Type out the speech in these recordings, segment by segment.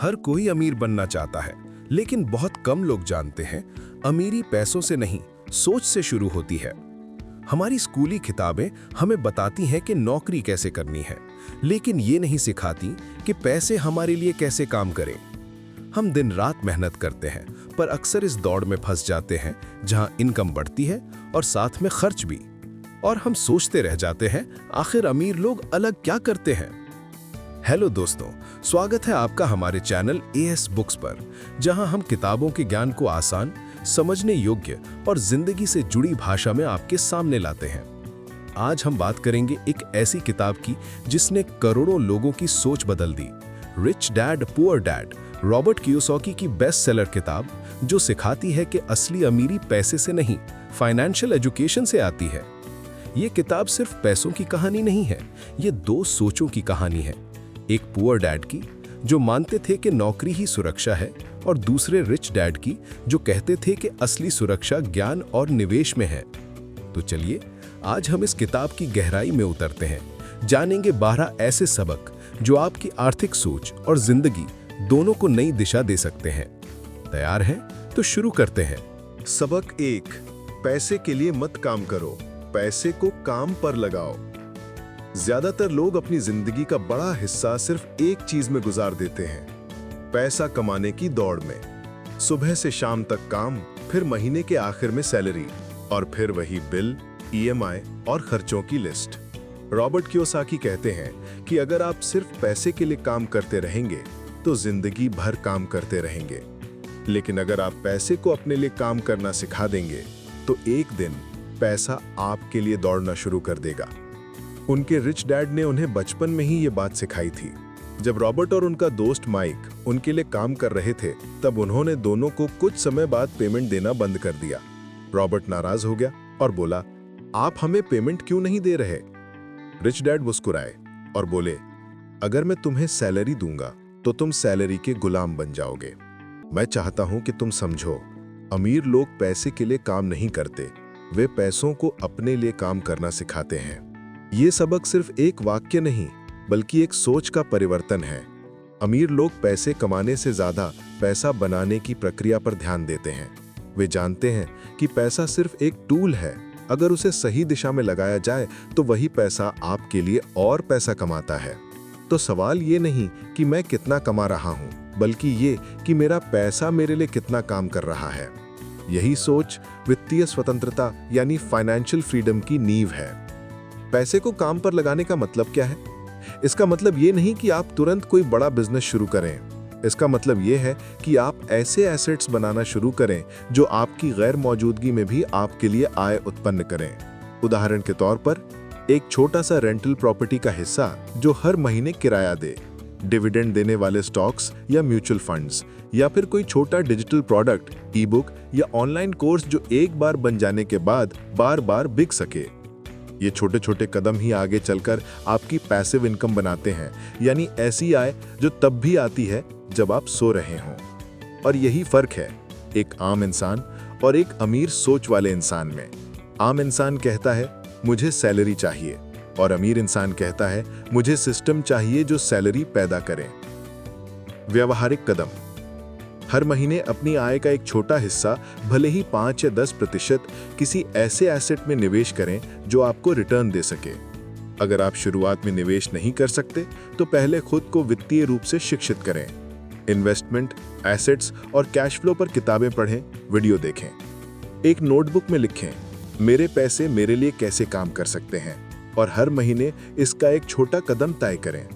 हर कोई अमीर बनना चाहता है, लेकिन बहुत कम लोग जानते हैं अमीरी पैसों से नहीं, सोच से शुरू होती है। हमारी स्कूली किताबें हमें बताती हैं कि नौकरी कैसे करनी है, लेकिन ये नहीं सिखाती कि पैसे हमारे लिए कैसे काम करें। हम दिन रात मेहनत करते हैं, पर अक्सर इस दौड़ में फंस जाते हैं जहां इनकम बढ़ती है और साथ में खर्च भी। और हम सोचते रह जाते हैं, आखिर अमीर लोग अलग क्या करते हैं। हेलो दोस्तों, स्वागत है आपका हमारे चैनल एएस बुक्स पर, जहां हम किताबों के ज्ञान को आसान, समझने योग्य और जिंदगी से जुड़ी भाषा में आपके सामने लाते हैं। आज हम बात करेंगे एक ऐसी किताब की जिसने करोड़ों लोगों की सोच बदल दी। Rich dad poor dad, Robert Kiyosaki की बेस्ट सेलर किताब, जो सिखाती है कि असली अमीरी पैसे से नहीं, फाइनेंशियल एजुकेशन से आती है। ये किताब सिर्फ पैसों की कहानी नहीं है, ये दो सोचों की कहानी है। एक पुअर डैड की, जो मानते थे कि नौकरी ही सुरक्षा है, और दूसरे रिच डैड की, जो कहते थे कि असली सुरक्षा ज्ञान और निवेश में है। तो चलिए आज हम इस किताब की गहराई में उतरते हैं, जानेंगे 12 ऐसे सबक जो आपकी आर्थिक सोच और जिंदगी दोनों को नई दिशा दे सकते हैं। तैयार हैं? तो शुरू करते हैं। सबक 1, पैसे के लिए मत काम करो, पैसे को काम पर लगाओ। ज्यादातर लोग अपनी जिंदगी का बड़ा हिस्सा सिर्फ एक चीज में गुजार देते हैं, पैसा कमाने की दौड़ में। सुबह से शाम तक काम, फिर महीने के आखिर में सैलरी, और फिर वही बिल, ईएमआई और खर्चों की लिस्ट। रॉबर्ट कियोसाकी कहते हैं कि अगर आप सिर्फ पैसे के लिए काम करते रहेंगे तो जिंदगी भर काम करते रहेंगे, लेकिन अगर आप पैसे को अपने लिए काम करना सिखा देंगे तो एक दिन पैसा आपके लिए दौड़ना शुरू कर देगा। उनके रिच डैड ने उन्हें बचपन में ही ये बात सिखाई थी। जब रॉबर्ट और उनका दोस्त माइक उनके लिए काम कर रहे थे, तब उन्होंने दोनों को कुछ समय बाद पेमेंट देना बंद कर दिया। रॉबर्ट नाराज हो गया और बोला, आप हमें पेमेंट क्यों नहीं दे रहे? रिच डैड मुस्कुराए और बोले, अगर मैं तुम्हें सैलरी दूंगा तो तुम सैलरी के गुलाम बन जाओगे। मैं चाहता हूं कि तुम समझो, अमीर लोग पैसे के लिए काम नहीं करते, वे पैसों को अपने लिए काम करना सिखाते हैं। ये सबक सिर्फ एक वाक्य नहीं, बल्कि एक सोच का परिवर्तन है। अमीर लोग पैसे कमाने से ज्यादा पैसा बनाने की प्रक्रिया पर ध्यान देते हैं। वे जानते हैं कि पैसा सिर्फ एक टूल है, अगर उसे सही दिशा में लगाया जाए तो वही पैसा आपके लिए और पैसा कमाता है। तो सवाल ये नहीं कि मैं कितना कमा रहा हूं, बल्कि ये कि मेरा पैसा मेरे लिए कितना काम कर रहा है। यही सोच वित्तीय स्वतंत्रता यानी फाइनेंशियल फ्रीडम की नींव है। पैसे को काम पर लगाने का मतलब क्या है? इसका मतलब ये नहीं कि आप तुरंत कोई बड़ा बिजनेस शुरू करें। इसका मतलब ये है कि आप ऐसे एसेट्स बनाना शुरू करें जो आपकी गैर मौजूदगी में भी आपके लिए आय उत्पन्न करें। उदाहरण के तौर पर, एक छोटा सा रेंटल प्रॉपर्टी का हिस्सा जो हर महीने किराया दे, डिविडेंड देने वाले स्टॉक्स या म्यूचुअल फंड्स, या फिर कोई छोटा डिजिटल प्रोडक्ट, ई बुक या ऑनलाइन कोर्स जो एक बार बन जाने के बाद बार बार बिक सके। ये छोटे छोटे कदम ही आगे चलकर आपकी पैसिव इनकम बनाते हैं, यानी ऐसी आय जो तब भी आती है जब आप सो रहे हों। और यही फर्क है एक आम इंसान और एक अमीर सोच वाले इंसान में। आम इंसान कहता है मुझे सैलरी चाहिए, और अमीर इंसान कहता है मुझे सिस्टम चाहिए जो सैलरी पैदा करे। व्यवहारिक कदम: हर महीने अपनी आय का एक छोटा हिस्सा, भले ही 5 या 10%, किसी ऐसे एसेट में निवेश करें जो आपको रिटर्न दे सके। अगर आप शुरुआत में निवेश नहीं कर सकते तो पहले खुद को वित्तीय रूप से शिक्षित करें। इन्वेस्टमेंट, एसेट्स और कैश फ्लो पर किताबें पढ़ें, वीडियो देखें। एक नोटबुक में लिखें, मेरे पैसे मेरे लिए कैसे काम कर सकते हैं, और हर महीने इसका एक छोटा कदम तय करें।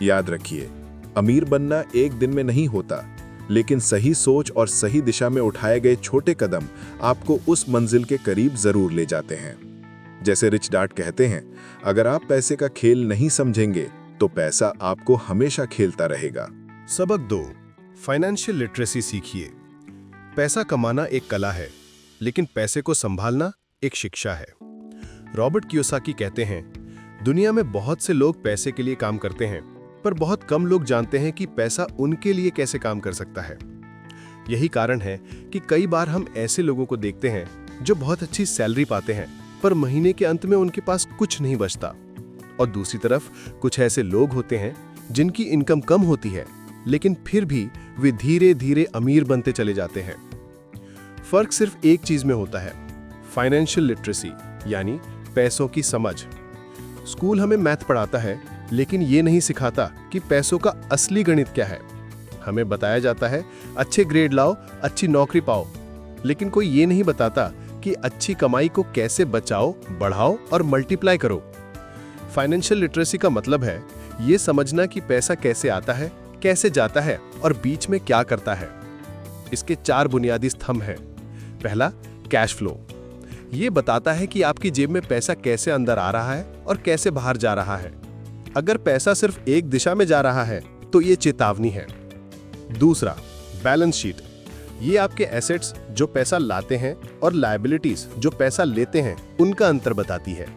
याद रखिए, अमीर बनना एक दिन में नहीं होता, लेकिन सही सोच और सही दिशा में उठाए गए छोटे कदम आपको उस मंजिल के करीब जरूर ले जाते हैं। जैसे रिच डैड कहते हैं, अगर आप पैसे का खेल नहीं समझेंगे तो पैसा आपको हमेशा खेलता रहेगा। सबक 2, फाइनेंशियल लिटरेसी सीखिए। पैसा कमाना एक कला है, लेकिन पैसे को संभालना एक शिक्षा है। रॉबर्ट कियोसाकी कहते हैं, दुनिया में बहुत से लोग पैसे के लिए काम करते हैं, पर बहुत कम लोग जानते हैं कि पैसा उनके लिए कैसे काम कर सकता है। यही कारण है कि कई बार हम ऐसे लोगों को देखते हैं जो बहुत अच्छी सैलरी पाते हैं, पर महीने के अंत में उनके पास कुछ नहीं बचता। और दूसरी तरफ कुछ ऐसे लोग होते हैं जिनकी इनकम कम होती है, लेकिन फिर भी वे धीरे धीरे अमीर बनते चले जाते हैं। फर्क सिर्फ एक चीज में होता है, फाइनेंशियल लिटरेसी, यानी पैसों की समझ। स्कूल हमें मैथ पढ़ाता है, लेकिन ये नहीं सिखाता कि पैसों का असली गणित क्या है। हमें बताया जाता है अच्छे ग्रेड लाओ, अच्छी नौकरी पाओ, लेकिन कोई ये नहीं बताता कि अच्छी कमाई को कैसे बचाओ, बढ़ाओ और मल्टीप्लाई करो। फाइनेंशियल लिटरेसी का मतलब है ये समझना कि पैसा कैसे आता है, कैसे जाता है और बीच में क्या करता है। इसके 4 बुनियादी स्तंभ हैं। पहला, कैश फ्लो। ये बताता है कि आपकी जेब में पैसा कैसे अंदर आ रहा है और कैसे बाहर जा रहा है। अगर पैसा सिर्फ एक दिशा में जा रहा है तो ये चेतावनी है। दूसरा, बैलेंस शीट। ये आपके एसेट्स जो पैसा लाते हैं और लायबिलिटीज जो पैसा लेते हैं उनका अंतर बताती है।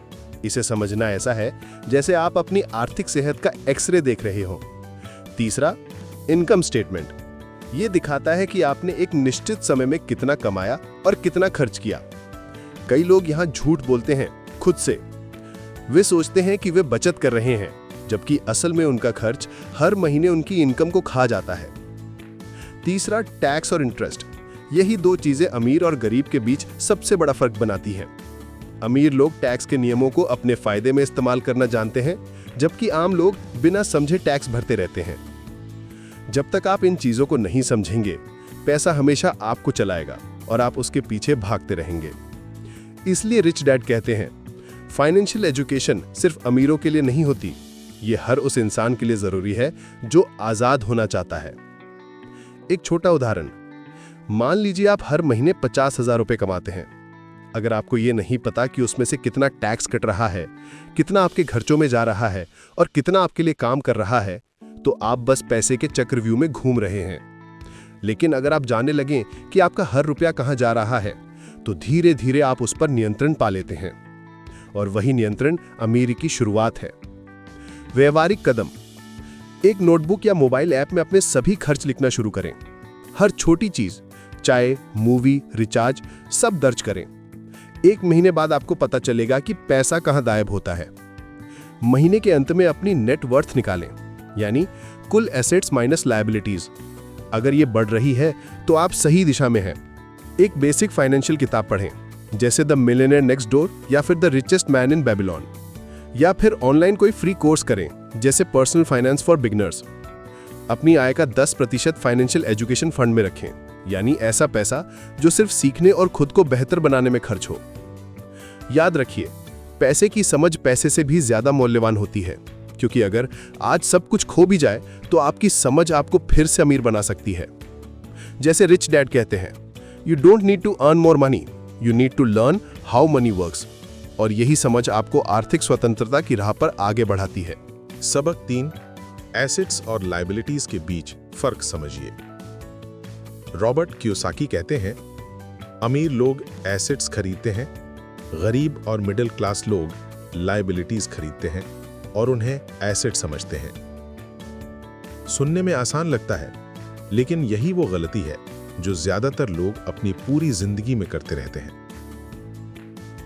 इसे समझना ऐसा है जैसे आप अपनी आर्थिक सेहत का एक्सरे देख रहे हो। तीसरा, इनकम स्टेटमेंट। ये दिखाता है कि आपने एक निश्चित समय में कितना कमाया और कितना खर्च किया। कई लोग यहाँ झूठ बोलते हैं खुद से। वे सोचते हैं कि वे बचत कर रहे हैं, जबकि असल में उनका खर्च हर महीने उनकी इनकम को खा जाता है। तीसरा, टैक्स और इंटरेस्ट। यही 2 चीजें अमीर और गरीब के बीच सबसे बड़ा फर्क बनाती हैं। अमीर लोग टैक्स के नियमों को अपने फायदे में इस्तेमाल करना जानते हैं, जबकि आम लोग बिना समझे टैक्स भरते रहते हैं। जब तक आप इन चीजों को नहीं समझेंगे, पैसा हमेशा आपको चलाएगा और आप उसके पीछे भागते रहेंगे। इसलिए रिच डैड कहते हैं, फाइनेंशियल एजुकेशन सिर्फ अमीरों के लिए नहीं होती, ये हर उस इंसान के लिए जरूरी है जो आजाद होना चाहता है। एक छोटा उदाहरण, मान लीजिए आप हर महीने 50,000 रुपए कमाते हैं। अगर आपको ये नहीं पता कि उसमें से कितना टैक्स कट रहा है, कितना आपके खर्चों में जा रहा है और कितना आपके लिए काम कर रहा है, तो आप बस पैसे के चक्रव्यूह में घूम रहे हैं। लेकिन अगर आप जानने लगें कि आपका हर रुपया कहां जा रहा है, तो धीरे धीरे आप उस पर नियंत्रण पा लेते हैं। और वही नियंत्रण अमीरी की शुरुआत है। व्यवहारिक कदम, एक नोटबुक या मोबाइल ऐप में अपने सभी खर्च लिखना शुरू करें। हर छोटी चीज, चाय, मूवी, रिचार्ज, सब दर्ज करें। 1 महीने बाद आपको पता चलेगा कि पैसा कहां गायब होता है। महीने के अंत में अपनी नेट वर्थ निकालें, यानी कुल एसेट्स माइनस लायबिलिटीज। अगर ये बढ़ रही है तो आप सही दिशा में हैं। एक बेसिक फाइनेंशियल किताब पढ़ें, जैसे द मिलियनेयर नेक्स्ट डोर या फिर the richest man in Babylon, या फिर ऑनलाइन कोई फ्री कोर्स करें, जैसे पर्सनल फाइनेंस फॉर बिगिनर्स। अपनी आय का 10% फाइनेंशियल एजुकेशन फंड में रखें, यानी ऐसा पैसा जो सिर्फ सीखने और खुद को बेहतर बनाने में खर्च हो। याद रखिए, पैसे की समझ पैसे से भी ज्यादा मूल्यवान होती है, क्योंकि अगर आज सब कुछ खो भी जाए तो आपकी समझ आपको फिर से अमीर बना सकती है। जैसे रिच डैड कहते हैं, you don't need to earn more money, you need to learn how money works. और यही समझ आपको आर्थिक स्वतंत्रता की राह पर आगे बढ़ाती है। सबक 3, एसेट्स और लायबिलिटीज के बीच फर्क समझिए। रॉबर्ट कियोसाकी कहते हैं, अमीर लोग एसेट्स खरीदते हैं, गरीब और मिडिल क्लास लोग लायबिलिटीज खरीदते हैं और उन्हें एसेट समझते हैं। सुनने में आसान लगता है, लेकिन यही वो गलती है जो ज्यादातर लोग अपनी पूरी जिंदगी में करते रहते हैं।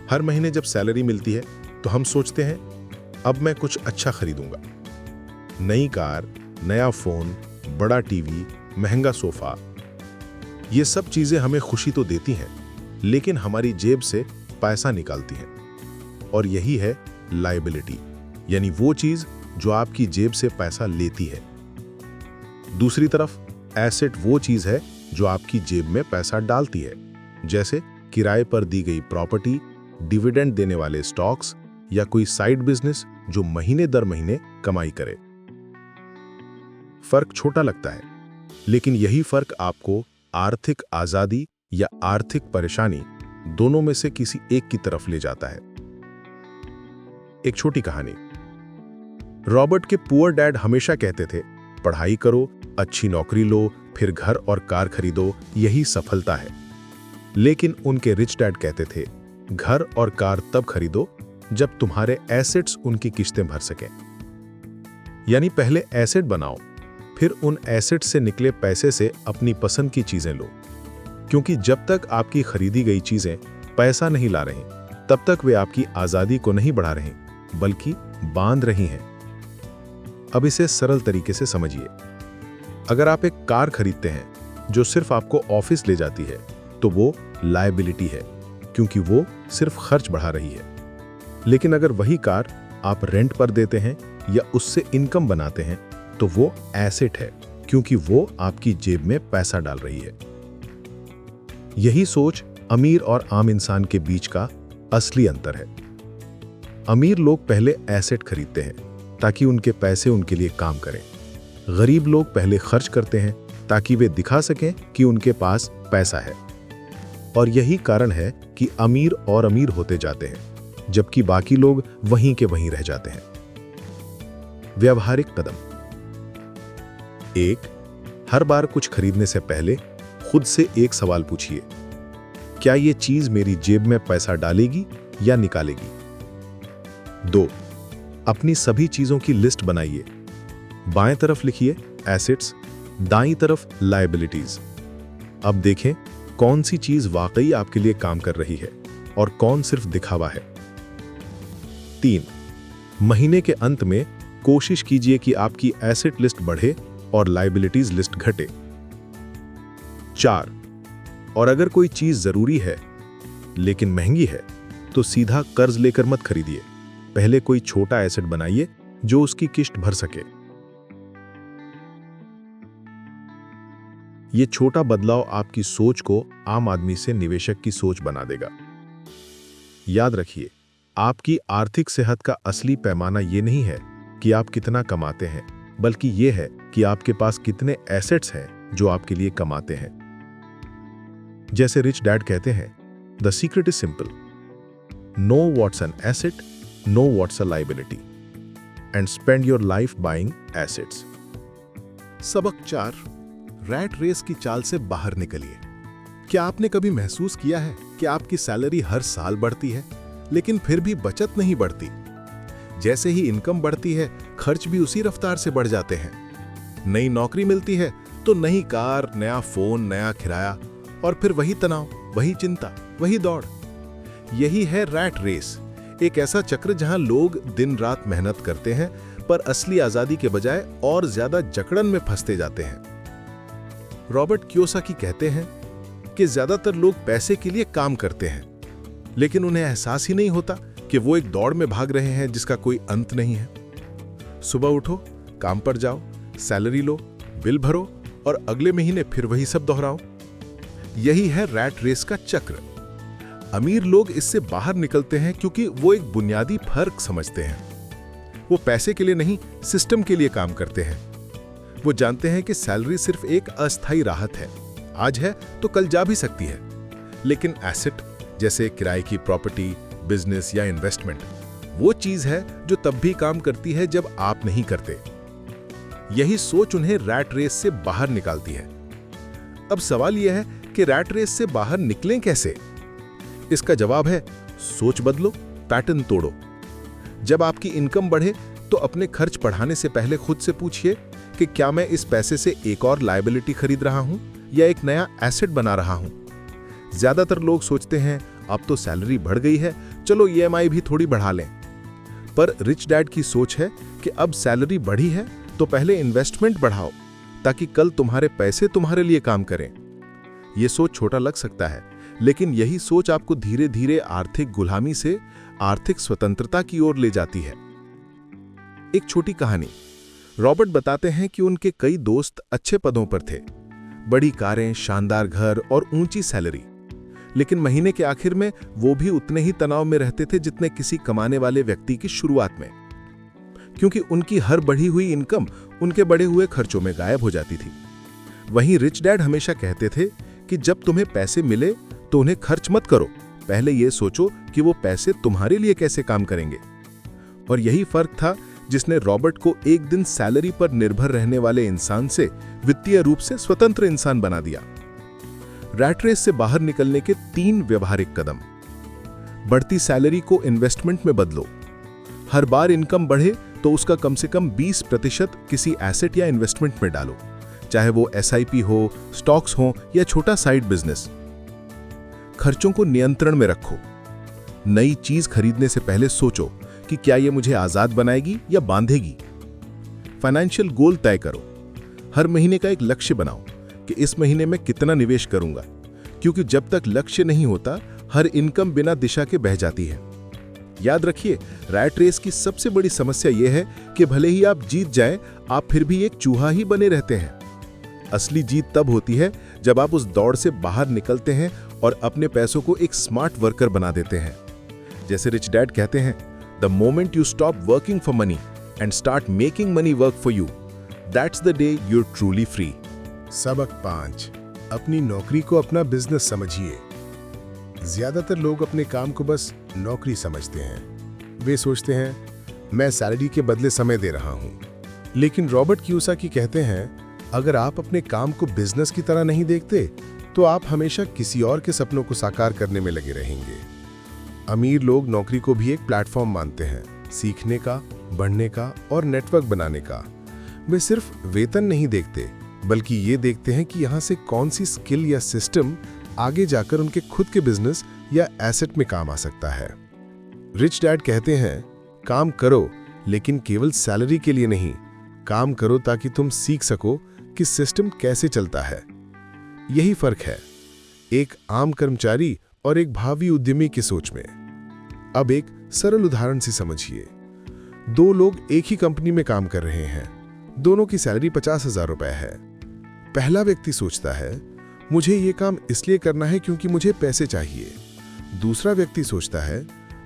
हर महीने जब सैलरी मिलती है तो हम सोचते हैं, अब मैं कुछ अच्छा खरीदूंगा। नई कार, नया फोन, बड़ा टीवी, महंगा सोफा। ये सब चीजें हमें खुशी तो देती हैं, लेकिन हमारी जेब से पैसा निकालती हैं। और यही है लायबिलिटी, यानी वो चीज जो आपकी जेब से पैसा लेती है। दूसरी तरफ एसेट वो चीज है जो आपकी जेब में पैसा डालती है, जैसे किराए पर दी गई प्रॉपर्टी, डिविडेंड देने वाले स्टॉक्स या कोई साइड बिजनेस जो महीने दर महीने कमाई करे। फर्क छोटा लगता है, लेकिन यही फर्क आपको आर्थिक आजादी या आर्थिक परेशानी दोनों में से किसी एक की तरफ ले जाता है। एक छोटी कहानी। रॉबर्ट के पुअर डैड हमेशा कहते थे, पढ़ाई करो, अच्छी नौकरी लो, फिर घर और कार खरीदो, यही सफलता है। लेकिन उनके रिच डैड कहते थे, घर और कार तब खरीदो जब तुम्हारे एसेट्स उनकी किश्तें भर सकें। यानी पहले एसेट बनाओ, फिर उन एसेट से निकले पैसे से अपनी पसंद की चीजें लो। क्योंकि जब तक आपकी खरीदी गई चीजें पैसा नहीं ला रही, तब तक वे आपकी आजादी को नहीं बढ़ा रही, बल्कि बांध रही हैं। अब इसे सरल तरीके से समझिए। अगर आप एक कार खरीदते हैं जो सिर्फ आपको ऑफिस ले जाती है, तो वो लायबिलिटी है, क्योंकि वो सिर्फ खर्च बढ़ा रही है। लेकिन अगर वही कार आप रेंट पर देते हैं या उससे इनकम बनाते हैं, तो वो एसेट है, क्योंकि वो आपकी जेब में पैसा डाल रही है। यही सोच अमीर और आम इंसान के बीच का असली अंतर है। अमीर लोग पहले एसेट खरीदते हैं ताकि उनके पैसे उनके लिए काम करें। गरीब लोग पहले खर्च करते हैं ताकि वे दिखा सकें कि उनके पास पैसा है। और यही कारण है कि अमीर और अमीर होते जाते हैं, जबकि बाकी लोग वहीं के वहीं रह जाते हैं। व्यावहारिक कदम। 1. हर बार कुछ खरीदने से पहले खुद से एक सवाल पूछिए, क्या ये चीज मेरी जेब में पैसा डालेगी या निकालेगी? 2. अपनी सभी चीजों की लिस्ट बनाइए। बाएं तरफ लिखिए एसेट्स, दाईं तरफ लायबिलिटीज। अब देखें कौन सी चीज वाकई आपके लिए काम कर रही है और कौन सिर्फ दिखावा है। 3. महीने के अंत में कोशिश कीजिए कि आपकी एसेट लिस्ट बढ़े और लायबिलिटीज लिस्ट घटे। 4. और अगर कोई चीज जरूरी है लेकिन महंगी है, तो सीधा कर्ज लेकर मत खरीदिए। पहले कोई छोटा एसेट बनाइए जो उसकी किश्त भर सके। यह छोटा बदलाव आपकी सोच को आम आदमी से निवेशक की सोच बना देगा। याद रखिए, आपकी आर्थिक सेहत का असली पैमाना यह नहीं है कि आप कितना कमाते हैं, बल्कि यह है कि आपके पास कितने एसेट्स हैं जो आपके लिए कमाते हैं। जैसे रिच डैड कहते हैं, the secret is simple, know what's an asset, know what's a liability, and spend your life buying assets. सबक 4, रैट रेस की चाल से बाहर निकलिए। क्या आपने कभी महसूस किया है कि आपकी सैलरी हर साल बढ़ती है, लेकिन फिर भी बचत नहीं बढ़ती? जैसे ही इनकम बढ़ती है, खर्च भी उसी रफ्तार से बढ़ जाते हैं। नई नौकरी मिलती है तो नई कार, नया फोन, नया किराया, और फिर वही तनाव, वही चिंता, वही दौड़। यही है रैट रेस, एक ऐसा चक्र जहां लोग दिन रात मेहनत करते हैं, पर असली आजादी के बजाय और ज्यादा जकड़न में फंसते जाते हैं। रॉबर्ट कियोसाकी कहते हैं कि ज्यादातर लोग पैसे के लिए काम करते हैं, लेकिन उन्हें एहसास ही नहीं होता कि वो एक दौड़ में भाग रहे हैं जिसका कोई अंत नहीं है। सुबह उठो, काम पर जाओ, सैलरी लो, बिल भरो और अगले महीने फिर वही सब दोहराओ। यही है रैट रेस का चक्र। अमीर लोग इससे बाहर निकलते हैं क्योंकि वो एक बुनियादी फर्क समझते हैं। वो पैसे के लिए नहीं, सिस्टम के लिए काम करते हैं। वो जानते हैं कि सैलरी सिर्फ एक अस्थायी राहत है, आज है तो कल जा भी सकती है। लेकिन एसेट, जैसे किराए की प्रॉपर्टी, बिजनेस या इन्वेस्टमेंट, वो चीज है जो तब भी काम करती है जब आप नहीं करते। यही सोच उन्हें रैट रेस से बाहर निकालती है। अब सवाल यह है कि रैट रेस से बाहर निकलें कैसे? इसका जवाब है, सोच बदलो, पैटर्न तोड़ो। जब आपकी इनकम बढ़े तो अपने खर्च बढ़ाने से पहले खुद से पूछिए कि क्या मैं इस पैसे से एक और लायबिलिटी खरीद रहा हूं या एक नया एसेट बना रहा हूं। ज्यादातर लोग सोचते हैं, अब तो सैलरी बढ़ गई है, चलो ईएमआई भी थोड़ी बढ़ा लें। पर रिच डैड की सोच है कि अब सैलरी बढ़ी है तो पहले इन्वेस्टमेंट बढ़ाओ, ताकि कल तुम्हारे पैसे तुम्हारे लिए काम करें। यह सोच छोटा लग सकता है, लेकिन यही सोच आपको धीरे धीरे आर्थिक गुलामी से आर्थिक स्वतंत्रता की ओर ले जाती है। एक छोटी कहानी। रॉबर्ट बताते हैं कि उनके कई दोस्त अच्छे पदों पर थे, बड़ी कारें, शानदार घर और ऊंची सैलरी, लेकिन महीने के आखिर में वो भी उतने ही तनाव में रहते थे जितने किसी कमाने वाले व्यक्ति की शुरुआत में, क्योंकि उनकी हर बढ़ी हुई इनकम उनके बढ़े हुए खर्चों में गायब हो जाती थी। वहीं रिच डैड हमेशा कहते थे कि जब तुम्हें पैसे मिले तो उन्हें खर्च मत करो, पहले यह सोचो कि वो पैसे तुम्हारे लिए कैसे काम करेंगे। और यही फर्क था जिसने रॉबर्ट को एक दिन सैलरी पर निर्भर रहने वाले इंसान से वित्तीय रूप से स्वतंत्र इंसान बना दिया। रैट रेस से बाहर निकलने के 3 व्यवहारिक कदम। बढ़ती सैलरी को इन्वेस्टमेंट में बदलो। हर बार इनकम बढ़े तो उसका कम से कम 20% किसी एसेट या इन्वेस्टमेंट में डालो, चाहे वो SIP हो, स्टॉक्स हो या छोटा साइड बिजनेस। खर्चों को नियंत्रण में रखो। नई चीज खरीदने से पहले सोचो कि क्या यह मुझे आजाद बनाएगी या बांधेगी। फाइनेंशियल गोल तय करो। हर महीने का एक लक्ष्य बनाओ कि इस महीने में कितना निवेश करूंगा, क्योंकि जब तक लक्ष्य नहीं होता हर इनकम बिना दिशा के बह जाती है। याद रखिए, रैट रेस की सबसे बड़ी समस्या यह है कि भले ही आप जीत जाएं, आप फिर भी एक चूहा ही बने रहते हैं। असली जीत तब होती है जब आप उस दौड़ से बाहर निकलते हैं और अपने पैसों को एक स्मार्ट वर्कर बना देते हैं। जैसे रिच डैड कहते हैं, the moment you stop working for money and start making money work for you, that's the day your truly free. सबक 5, अपनी नौकरी को अपना बिजनेस समझिए। ज्यादातर लोग अपने काम को बस नौकरी समझते हैं। वे सोचते हैं, मैं सैलरी के बदले समय दे रहा हूं। लेकिन रॉबर्ट कियोसाकी कहते हैं, अगर आप अपने काम को बिजनेस की तरह नहीं देखते तो आप हमेशा किसी और के सपनों को साकार करने में लगे रहेंगे। अमीर लोग नौकरी को भी एक प्लेटफॉर्म मानते हैं, सीखने का, बढ़ने का और नेटवर्क बनाने का। वे सिर्फ वेतन नहीं देखते, बल्कि ये देखते हैं कि यहाँ से कौन सी स्किल या सिस्टम आगे जाकर उनके खुद के बिजनेस या एसेट में काम आ सकता है। रिच डैड कहते हैं, काम करो लेकिन केवल सैलरी के लिए नहीं, काम करो ताकि तुम सीख सको कि सिस्टम कैसे चलता है। यही फर्क है एक आम कर्मचारी और एक भावी उद्यमी की सोच में। अब एक सरल उदाहरण से समझिए। 2 लोग एक ही कंपनी में काम कर रहे हैं। दोनों की सैलरी 50,000 रुपए है। पहला व्यक्ति सोचता है, मुझे ये काम इसलिए करना है क्योंकि मुझे पैसे चाहिए। दूसरा व्यक्ति सोचता है,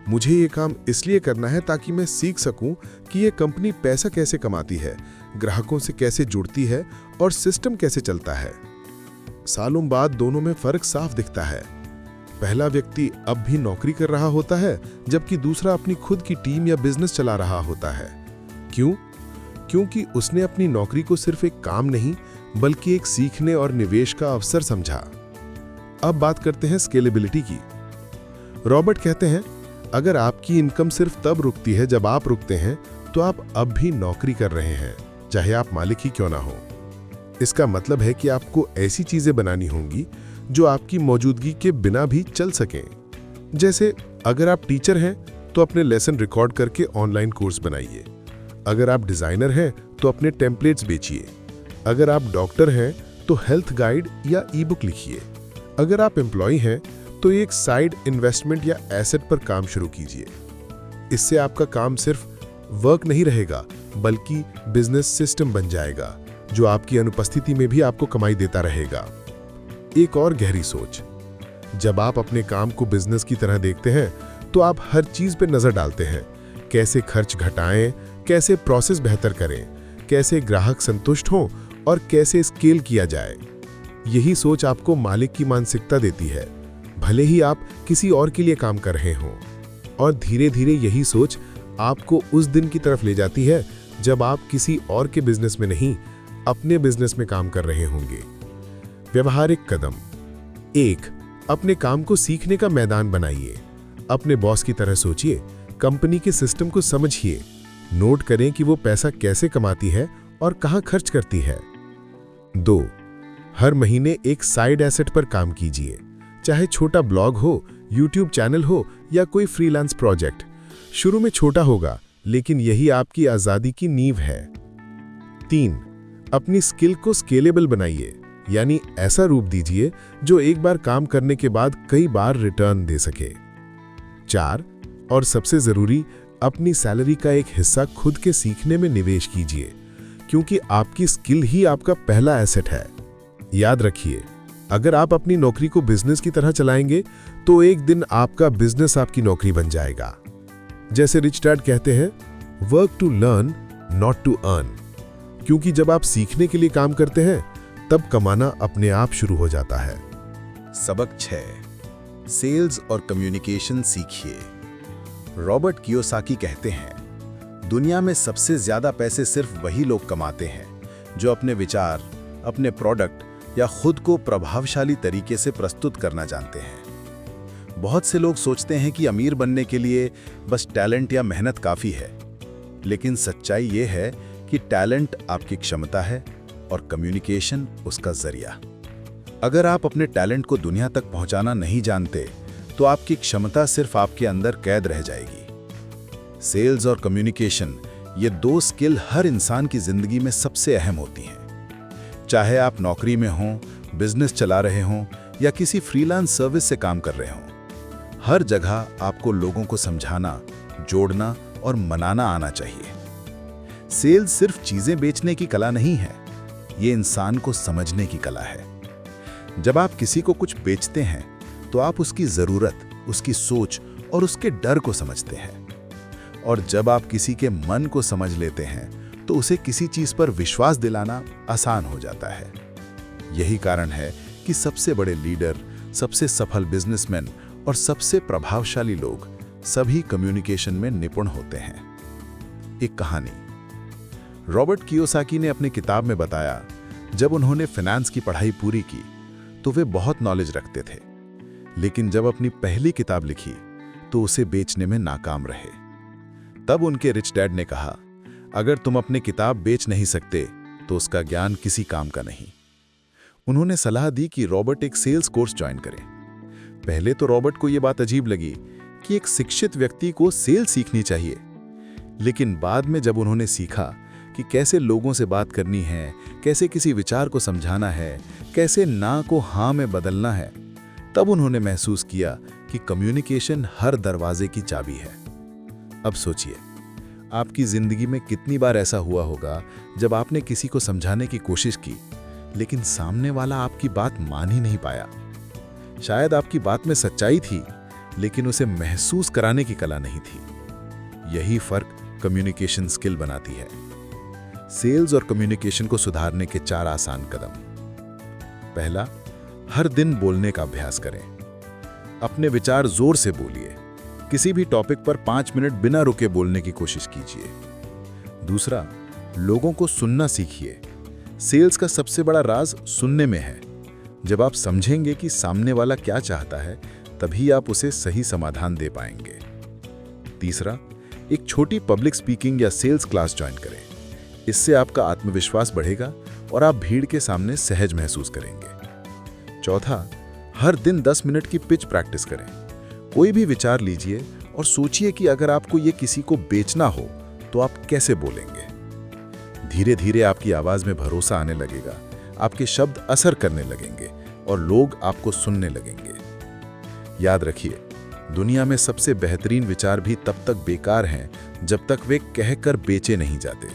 मुझे ये काम इसलिए करना है ताकि मैं सीख सकूं कि ये कंपनी पैसा कैसे कमाती है, ग्राहकों से कैसे जुड़ती है और सिस्टम कैसे चलता है। सालों बाद दोनों में फर्क साफ दिखता है। पहला व्यक्ति अब भी नौकरी कर रहा होता है, जबकि दूसरा अपनी खुद की टीम या बिजनेस चला रहा होता है। क्यों? क्योंकि उसने अपनी नौकरी को सिर्फ एक काम नहीं, बल्कि एक सीखने और निवेश का अवसर समझा। अब बात करते हैं स्केलेबिलिटी की। रॉबर्ट कहते हैं, अगर आपकी इनकम सिर्फ तब रुकती है जब आप रुकते हैं, तो आप अब भी नौकरी कर रहे हैं, चाहे आप मालिक ही क्यों ना हो। इसका मतलब है कि आपको ऐसी चीजें बनानी होंगी जो आपकी मौजूदगी के बिना भी चल सकें। जैसे अगर आप टीचर हैं तो अपने लेसन रिकॉर्ड करके ऑनलाइन कोर्स बनाइए। अगर आप डिजाइनर हैं तो अपने टेम्पलेट्स बेचिए। अगर आप डॉक्टर हैं तो हेल्थ गाइड या ई बुक लिखिए। अगर आप एम्प्लॉय हैं तो एक साइड इन्वेस्टमेंट या एसेट पर काम शुरू कीजिए। इससे आपका काम सिर्फ वर्क नहीं रहेगा, बल्कि बिजनेस सिस्टम बन जाएगा जो आपकी अनुपस्थिति में भी आपको कमाई देता रहेगा। एक और गहरी सोच, जब आप अपने काम को बिजनेस की तरह देखते हैं तो आप हर चीज पर नजर डालते हैं। कैसे खर्च घटाएं, कैसे प्रोसेस बेहतर करें, कैसे ग्राहक संतुष्ट हों और कैसे स्केल किया जाए। यही सोच आपको मालिक की मानसिकता देती है, भले ही आप किसी और के लिए काम कर रहे हों। और धीरे धीरे यही सोच आपको उस दिन की तरफ ले जाती है जब आप किसी और के बिजनेस में नहीं, अपने बिजनेस में काम कर रहे होंगे। व्यवहारिक कदम 1, अपने काम को सीखने का मैदान बनाइए। अपने बॉस की तरह सोचिए, कंपनी के सिस्टम को समझिए, नोट करें कि वो पैसा कैसे कमाती है और कहां खर्च करती है। 2, हर महीने एक साइड एसेट पर काम कीजिए, चाहे छोटा ब्लॉग हो, यूट्यूब चैनल हो या कोई फ्रीलांस प्रोजेक्ट। शुरू में छोटा होगा, लेकिन यही आपकी आजादी की नींव है। 3, अपनी स्किल को स्केलेबल बनाइए, यानी ऐसा रूप दीजिए जो एक बार काम करने के बाद कई बार रिटर्न दे सके। 4, और सबसे जरूरी, अपनी सैलरी का एक हिस्सा खुद के सीखने में निवेश कीजिए, क्योंकि आपकी स्किल ही आपका पहला एसेट है। याद रखिए, अगर आप अपनी नौकरी को बिजनेस की तरह चलाएंगे तो एक दिन आपका बिजनेस आपकी नौकरी बन जाएगा। जैसे रिच डैड कहते हैं, work to learn not to earn, क्योंकि जब आप सीखने के लिए काम करते हैं तब कमाना अपने आप शुरू हो जाता है। सबक 6, सेल्स और कम्युनिकेशन सीखिए। रॉबर्ट कियोसाकी कहते हैं, दुनिया में सबसे ज्यादा पैसे सिर्फ वही लोग कमाते हैं जो अपने विचार, अपने प्रोडक्ट या खुद को प्रभावशाली तरीके से प्रस्तुत करना जानते हैं। बहुत से लोग सोचते हैं कि अमीर बनने के लिए बस टैलेंट या मेहनत काफी है, लेकिन सच्चाई ये है कि टैलेंट आपकी क्षमता है और कम्युनिकेशन उसका जरिया। अगर आप अपने टैलेंट को दुनिया तक पहुंचाना नहीं जानते तो आपकी क्षमता सिर्फ आपके अंदर कैद रह जाएगी। सेल्स और कम्युनिकेशन, ये 2 स्किल हर इंसान की जिंदगी में सबसे अहम होती हैं। चाहे आप नौकरी में हों, बिजनेस चला रहे हों या किसी फ्रीलांस सर्विस से काम कर रहे हों, हर जगह आपको लोगों को समझाना, जोड़ना और मनाना आना चाहिए। सेल्स सिर्फ चीजें बेचने की कला नहीं है, ये इंसान को समझने की कला है। जब आप किसी को कुछ बेचते हैं तो आप उसकी जरूरत, उसकी सोच और उसके डर को समझते हैं। और जब आप किसी के मन को समझ लेते हैं तो उसे किसी चीज पर विश्वास दिलाना आसान हो जाता है। यही कारण है कि सबसे बड़े लीडर, सबसे सफल बिजनेसमैन और सबसे प्रभावशाली लोग सभी कम्युनिकेशन में निपुण होते हैं। एक कहानी। रॉबर्ट कियोसाकी ने अपनी किताब में बताया, जब उन्होंने फाइनेंस की पढ़ाई पूरी की तो वे बहुत नॉलेज रखते थे, लेकिन जब अपनी पहली किताब लिखी तो उसे बेचने में नाकाम रहे। तब उनके रिच डैड ने कहा, अगर तुम अपनी किताब बेच नहीं सकते तो उसका ज्ञान किसी काम का नहीं। उन्होंने सलाह दी कि रॉबर्ट एक सेल्स कोर्स ज्वाइन करें। पहले तो रॉबर्ट को यह बात अजीब लगी कि एक शिक्षित व्यक्ति को सेल्स सीखनी चाहिए, लेकिन बाद में जब उन्होंने सीखा कि कैसे लोगों से बात करनी है, कैसे किसी विचार को समझाना है, कैसे ना को हाँ में बदलना है, तब उन्होंने महसूस किया कि कम्युनिकेशन हर दरवाजे की चाबी है। अब सोचिए, आपकी जिंदगी में कितनी बार ऐसा हुआ होगा जब आपने किसी को समझाने की कोशिश की, लेकिन सामने वाला आपकी बात मान ही नहीं पाया। शायद आपकी बात में सच्चाई थी, लेकिन उसे महसूस कराने की कला नहीं थी। यही फर्क कम्युनिकेशन स्किल बनाती है। सेल्स और कम्युनिकेशन को सुधारने के 4 आसान कदम। पहला, हर दिन बोलने का अभ्यास करें। अपने विचार जोर से बोलिए। किसी भी टॉपिक पर 5 मिनट बिना रुके बोलने की कोशिश कीजिए। दूसरा, लोगों को सुनना सीखिए। सेल्स का सबसे बड़ा राज सुनने में है। जब आप समझेंगे कि सामने वाला क्या चाहता है, तभी आप उसे सही समाधान दे पाएंगे। तीसरा, एक छोटी पब्लिक स्पीकिंग या सेल्स क्लास ज्वाइन करें। इससे आपका आत्मविश्वास बढ़ेगा और आप भीड़ के सामने सहज महसूस करेंगे। चौथा, हर दिन 10 मिनट की पिच प्रैक्टिस करें। कोई भी विचार लीजिए और सोचिए कि अगर आपको ये किसी को बेचना हो तो आप कैसे बोलेंगे। धीरे धीरे आपकी आवाज में भरोसा आने लगेगा, आपके शब्द असर करने लगेंगे और लोग आपको सुनने लगेंगे। याद रखिए, दुनिया में सबसे बेहतरीन विचार भी तब तक बेकार हैं जब तक वे कहकर बेचे नहीं जाते।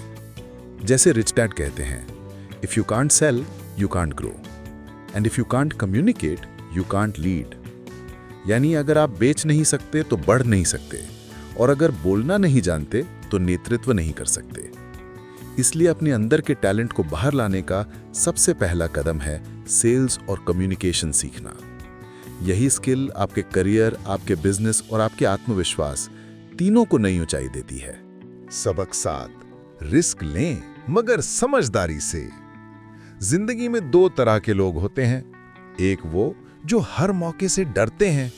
जैसे रिच डैड कहते हैं, if you can't sell you can't grow and if you can't communicate you can't lead. यानी अगर आप बेच नहीं सकते तो बढ़ नहीं सकते, और अगर बोलना नहीं जानते तो नेतृत्व नहीं कर सकते। इसलिए अपने अंदर के टैलेंट को बाहर लाने का सबसे पहला कदम है सेल्स और कम्युनिकेशन सीखना। यही स्किल आपके करियर, आपके बिजनेस और आपके आत्मविश्वास तीनों को नई ऊंचाई देती है। सबक 7, रिस्क लें मगर समझदारी से। जिंदगी में 2 तरह के लोग होते हैं, एक वो जो हर मौके से डरते हैं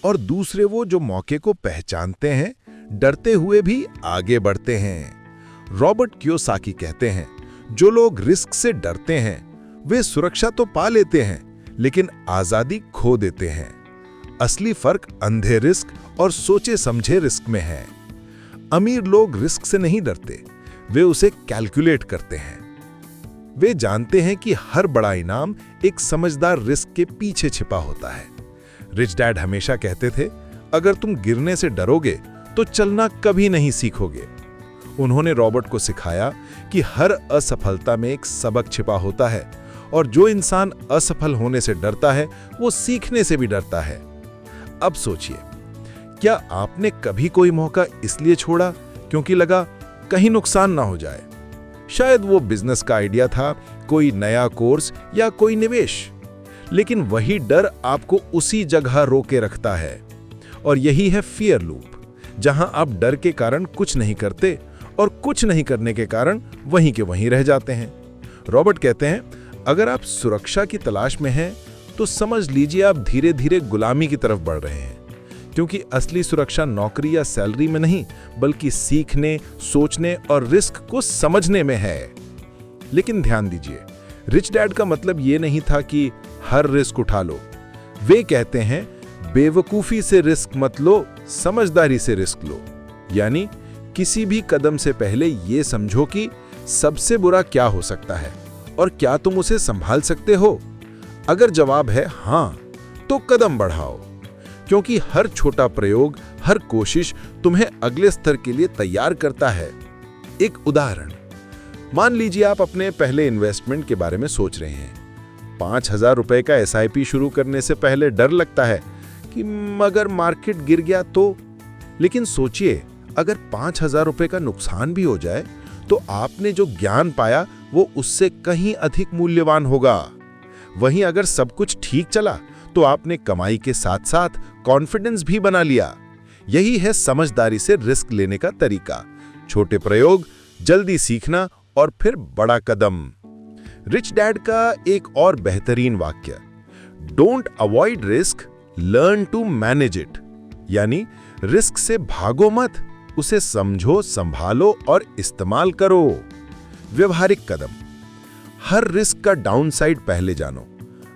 और दूसरे वो जो मौके को पहचानते हैं, डरते हुए भी आगे बढ़ते हैं। रॉबर्ट कियोसाकी कहते हैं, जो लोग रिस्क से डरते हैं वे सुरक्षा तो पा लेते हैं लेकिन आजादी खो देते हैं। असली फर्क अंधे रिस्क और सोचे समझे रिस्क में है। अमीर लोग रिस्क से नहीं डरते, वे उसे कैलकुलेट करते हैं। वे जानते हैं कि हर बड़ा इनाम एक समझदार रिस्क के पीछे छिपा होता है। रिच डैड हमेशा कहते थे, अगर तुम गिरने से डरोगे तो चलना कभी नहीं सीखोगे। उन्होंने रॉबर्ट को सिखाया कि हर असफलता में एक सबक छिपा होता है और जो इंसान असफल होने से डरता है वो सीखने से भी डरता है। अब सोचिए, क्या आपने कभी कोई मौका इसलिए छोड़ा क्योंकि लगा कहीं नुकसान ना हो जाए? शायद वो बिजनेस का आइडिया था, कोई नया कोर्स या कोई निवेश, लेकिन वही डर आपको उसी जगह रोके रखता है। और यही है फियर लूप, जहां आप डर के कारण कुछ नहीं करते और कुछ नहीं करने के कारण वहीं के वहीं रह जाते हैं। रॉबर्ट कहते हैं, अगर आप सुरक्षा की तलाश में हैं तो समझ लीजिए आप धीरे धीरे गुलामी की तरफ बढ़ रहे हैं, क्योंकि असली सुरक्षा नौकरी या सैलरी में नहीं बल्कि सीखने, सोचने और रिस्क को समझने में है। लेकिन ध्यान दीजिए, रिच डैड का मतलब ये नहीं था कि हर रिस्क उठा लो। वे कहते हैं, बेवकूफी से रिस्क मत लो, समझदारी से रिस्क लो। यानी किसी भी कदम से पहले ये समझो कि सबसे बुरा क्या हो सकता है और क्या तुम उसे संभाल सकते हो? अगर जवाब है हाँ, तो कदम बढ़ाओ, क्योंकि हर छोटा प्रयोग, हर कोशिश तुम्हें अगले स्तर के लिए तैयार करता है। एक उदाहरण, मान लीजिए आप अपने पहले इन्वेस्टमेंट के बारे में सोच रहे हैं। 5,000 रुपए का SIP शुरू करने से पहले डर लगता है कि अगर मार्केट गिर गया तो। लेकिन सोचिए, अगर 5,000 रुपए का नुकसान भी हो जाए तो आपने जो ज्ञान पाया वो उससे कहीं अधिक मूल्यवान होगा। वहीं अगर सब कुछ ठीक चला तो आपने कमाई के साथ साथ कॉन्फिडेंस भी बना लिया। यही है समझदारी से रिस्क लेने का तरीका। छोटे प्रयोग, जल्दी सीखना और फिर बड़ा कदम। रिच डैड का एक और बेहतरीन वाक्य, don't avoid risk, learn to manage it. यानी रिस्क से भागो मत, उसे समझो, संभालो और इस्तेमाल करो। व्यवहारिक कदम, हर रिस्क का डाउनसाइड पहले जानो।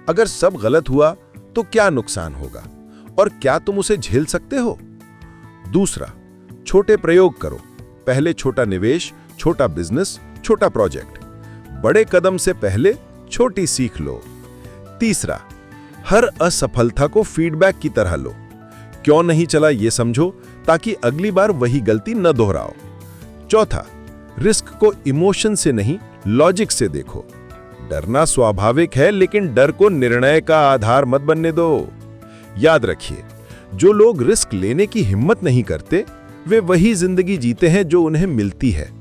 अगर सब गलत हुआ तो क्या नुकसान होगा और क्या तुम उसे झेल सकते हो? दूसरा, छोटे प्रयोग करो। पहले छोटा निवेश, छोटा बिजनेस, छोटा प्रोजेक्ट। बड़े कदम से पहले छोटी सीख लो। तीसरा, हर असफलता को फीडबैक की तरह लो। क्यों नहीं चला ये समझो, ताकि अगली बार वही गलती न दोहराओ। चौथा, रिस्क को इमोशन से नहीं, लॉजिक से देखो। डरना स्वाभाविक है, लेकिन डर को निर्णय का आधार मत बनने दो। याद रखिए, जो लोग रिस्क लेने की हिम्मत नहीं करते, वे वही जिंदगी जीते हैं जो उन्हें मिलती है,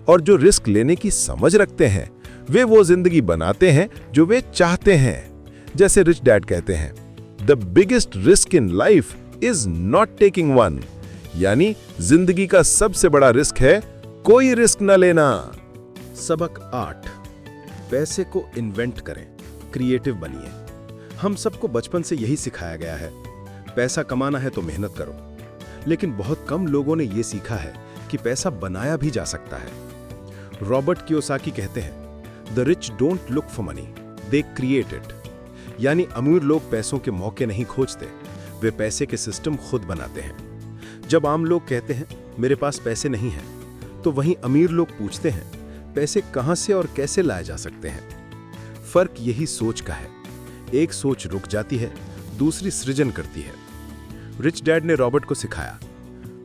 और जो रिस्क लेने की समझ रखते हैं, वे वो जिंदगी बनाते हैं जो वे चाहते हैं। जैसे रिच डैड कहते हैं, the biggest risk in life is not taking one. यानी जिंदगी का सबसे बड़ा रिस्क है कोई रिस्क न लेना। सबक 8, पैसे को इन्वेंट करें, क्रिएटिव बनिए। हम सबको बचपन से यही सिखाया गया है, पैसा कमाना है तो मेहनत करो। लेकिन बहुत कम लोगों ने यह सीखा है कि पैसा बनाया भी जा सकता है। रॉबर्ट कियोसाकी कहते हैं, the rich don't look for money, they create it. यानी अमीर लोग पैसों के मौके नहीं खोजते, वे पैसे के सिस्टम खुद बनाते हैं। जब आम लोग कहते हैं मेरे पास पैसे नहीं हैं, तो वहीं अमीर लोग पूछते हैं पैसे कहां से और कैसे लाए जा सकते हैं। फर्क यही सोच का है। एक सोच रुक जाती है, दूसरी सृजन करती है। रिच डैड ने रॉबर्ट को सिखाया,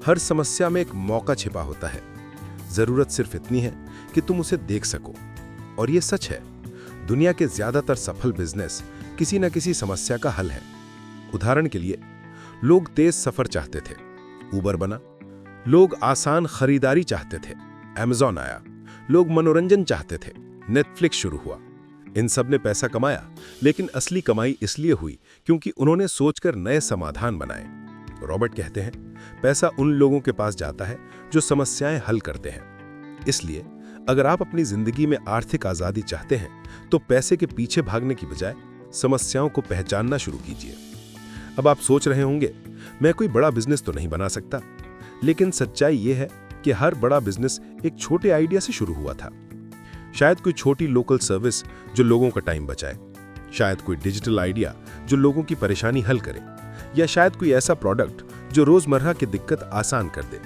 हर समस्या में एक मौका छिपा होता है, जरूरत सिर्फ इतनी है कि तुम उसे देख सको। और यह सच है, दुनिया के ज्यादातर सफल बिजनेस किसी न किसी समस्या का हल है। उदाहरण के लिए, लोग तेज सफर चाहते थे, उबर बना। लोग आसान खरीदारी चाहते थे, Amazon आया। लोग मनोरंजन चाहते थे, नेटफ्लिक्स शुरू हुआ। इन सब ने पैसा कमाया, लेकिन असली कमाई इसलिए हुई क्योंकि उन्होंने सोचकर नए समाधान बनाए। रॉबर्ट कहते हैं, पैसा उन लोगों के पास जाता है जो समस्याएं हल करते हैं। इसलिए अगर आप अपनी जिंदगी में आर्थिक आजादी चाहते हैं, तो पैसे के पीछे भागने की बजाय समस्याओं को पहचानना शुरू कीजिए। अब आप सोच रहे होंगे, मैं कोई बड़ा बिजनेस तो नहीं बना सकता। लेकिन सच्चाई यह है कि हर बड़ा बिजनेस एक छोटे आइडिया से शुरू हुआ था। शायद कोई छोटी लोकल सर्विस जो लोगों का टाइम बचाए, शायद कोई डिजिटल आइडिया जो लोगों की परेशानी हल करे, या शायद कोई ऐसा प्रोडक्ट जो रोजमर्रा की दिक्कत आसान कर दे।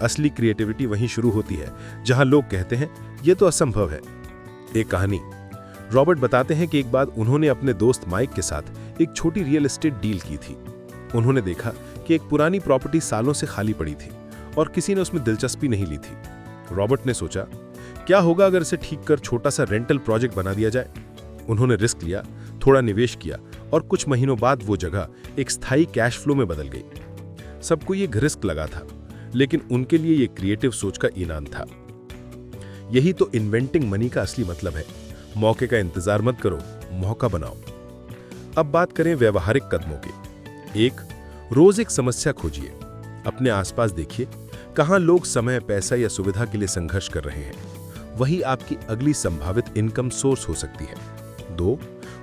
असली क्रिएटिविटी वहीं शुरू होती है जहां लोग कहते हैं यह तो असंभव है। एक कहानी, रॉबर्ट बताते हैं कि एक बार उन्होंने अपने दोस्त माइक के साथ एक छोटी रियल एस्टेट डील की थी। उन्होंने देखा कि एक पुरानी प्रॉपर्टी सालों से खाली पड़ी थी और किसी ने उसमें दिलचस्पी नहीं ली थी। रॉबर्ट ने सोचा, क्या होगा अगर इसे ठीक कर छोटा सा रेंटल प्रोजेक्ट बना दिया जाए। उन्होंने रिस्क लिया, थोड़ा निवेश किया और कुछ महीनों बाद वो जगह एक स्थायी कैश फ्लो में बदल गई। सबको ये रिस्क लगा था, लेकिन उनके लिए ये क्रिएटिव सोच का इनाम था। यही तो इन्वेंटिंग मनी का असली मतलब है। मौके का इंतजार मत करो, मौका बनाओ। अब बात करें व्यवहारिक कदमों की। एक, रोज एक समस्या खोजिए। अपने आसपास देखिए, कहां लोग समय, पैसा या सुविधा के लिए संघर्ष कर रहे हैं। वही आपकी अगली संभावित इनकम सोर्स हो सकती है। 2,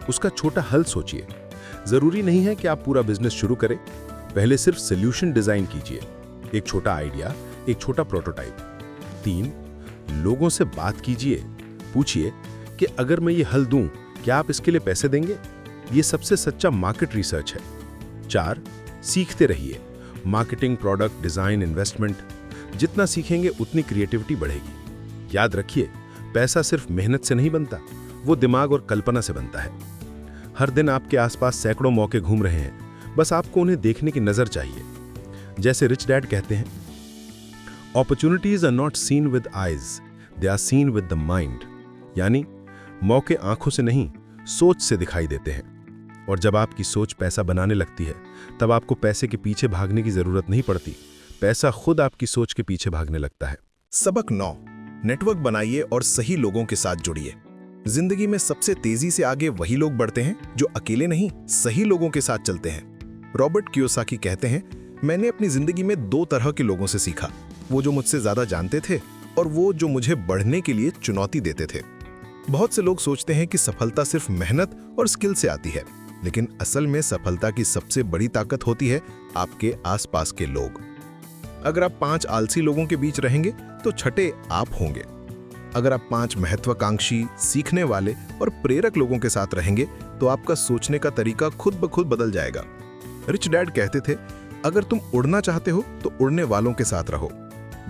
उसका छोटा हल सोचिए। जरूरी नहीं है कि आप पूरा बिजनेस शुरू करें, पहले सिर्फ सॉल्यूशन डिजाइन कीजिए। एक छोटा आइडिया, एक छोटा प्रोटोटाइप। 3, लोगों से बात कीजिए। पूछिए कि अगर मैं ये हल दूं, क्या आप इसके लिए पैसे देंगे? ये सबसे सच्चा मार्केट रिसर्च है। 4, सीखते रहिए। Marketing, product, design, investment. जितना सीखेंगे उतनी क्रिएटिविटी बढ़ेगी। याद रखिए, पैसा सिर्फ मेहनत से नहीं बनता, वो दिमाग और कल्पना से बनता है। हर दिन आपके आसपास सैकड़ों मौके घूम रहे हैं, बस आपको उन्हें देखने की नजर चाहिए। जैसे रिच डैड कहते हैं, opportunities are not seen with eyes, they are seen with the mind. यानी मौके आंखों से नहीं, सोच से दिखाई देते हैं। और जब आपकी सोच पैसा बनाने लगती है, तब आपको पैसे के पीछे भागने की जरूरत नहीं पड़ती, पैसा खुद आपकी सोच के पीछे भागने लगता है। सबक 9, नेटवर्क बनाइए और सही लोगों के साथ जुड़िए। जिंदगी में सबसे तेजी से आगे वही लोग बढ़ते हैं जो अकेले नहीं, सही लोगों के साथ चलते हैं। रॉबर्ट कियोसाकी कहते हैं, मैंने अपनी जिंदगी में 2 तरह के लोगों से सीखा, वो जो मुझसे ज्यादा जानते थे और वो जो मुझे बढ़ने के लिए चुनौती देते थे। बहुत से लोग सोचते हैं कि सफलता सिर्फ मेहनत और स्किल से आती है, लेकिन असल में सफलता की सबसे बड़ी ताकत होती है आपके आसपास के लोग। अगर आप 5 आलसी लोगों के बीच रहेंगे तो छठे आप होंगे। अगर आप 5 महत्वाकांक्षी, सीखने वाले और प्रेरक लोगों के साथ रहेंगे तो आपका सोचने का तरीका खुद ब खुद बदल जाएगा। रिच डैड कहते थे, अगर तुम उड़ना चाहते हो तो उड़ने वालों के साथ रहो।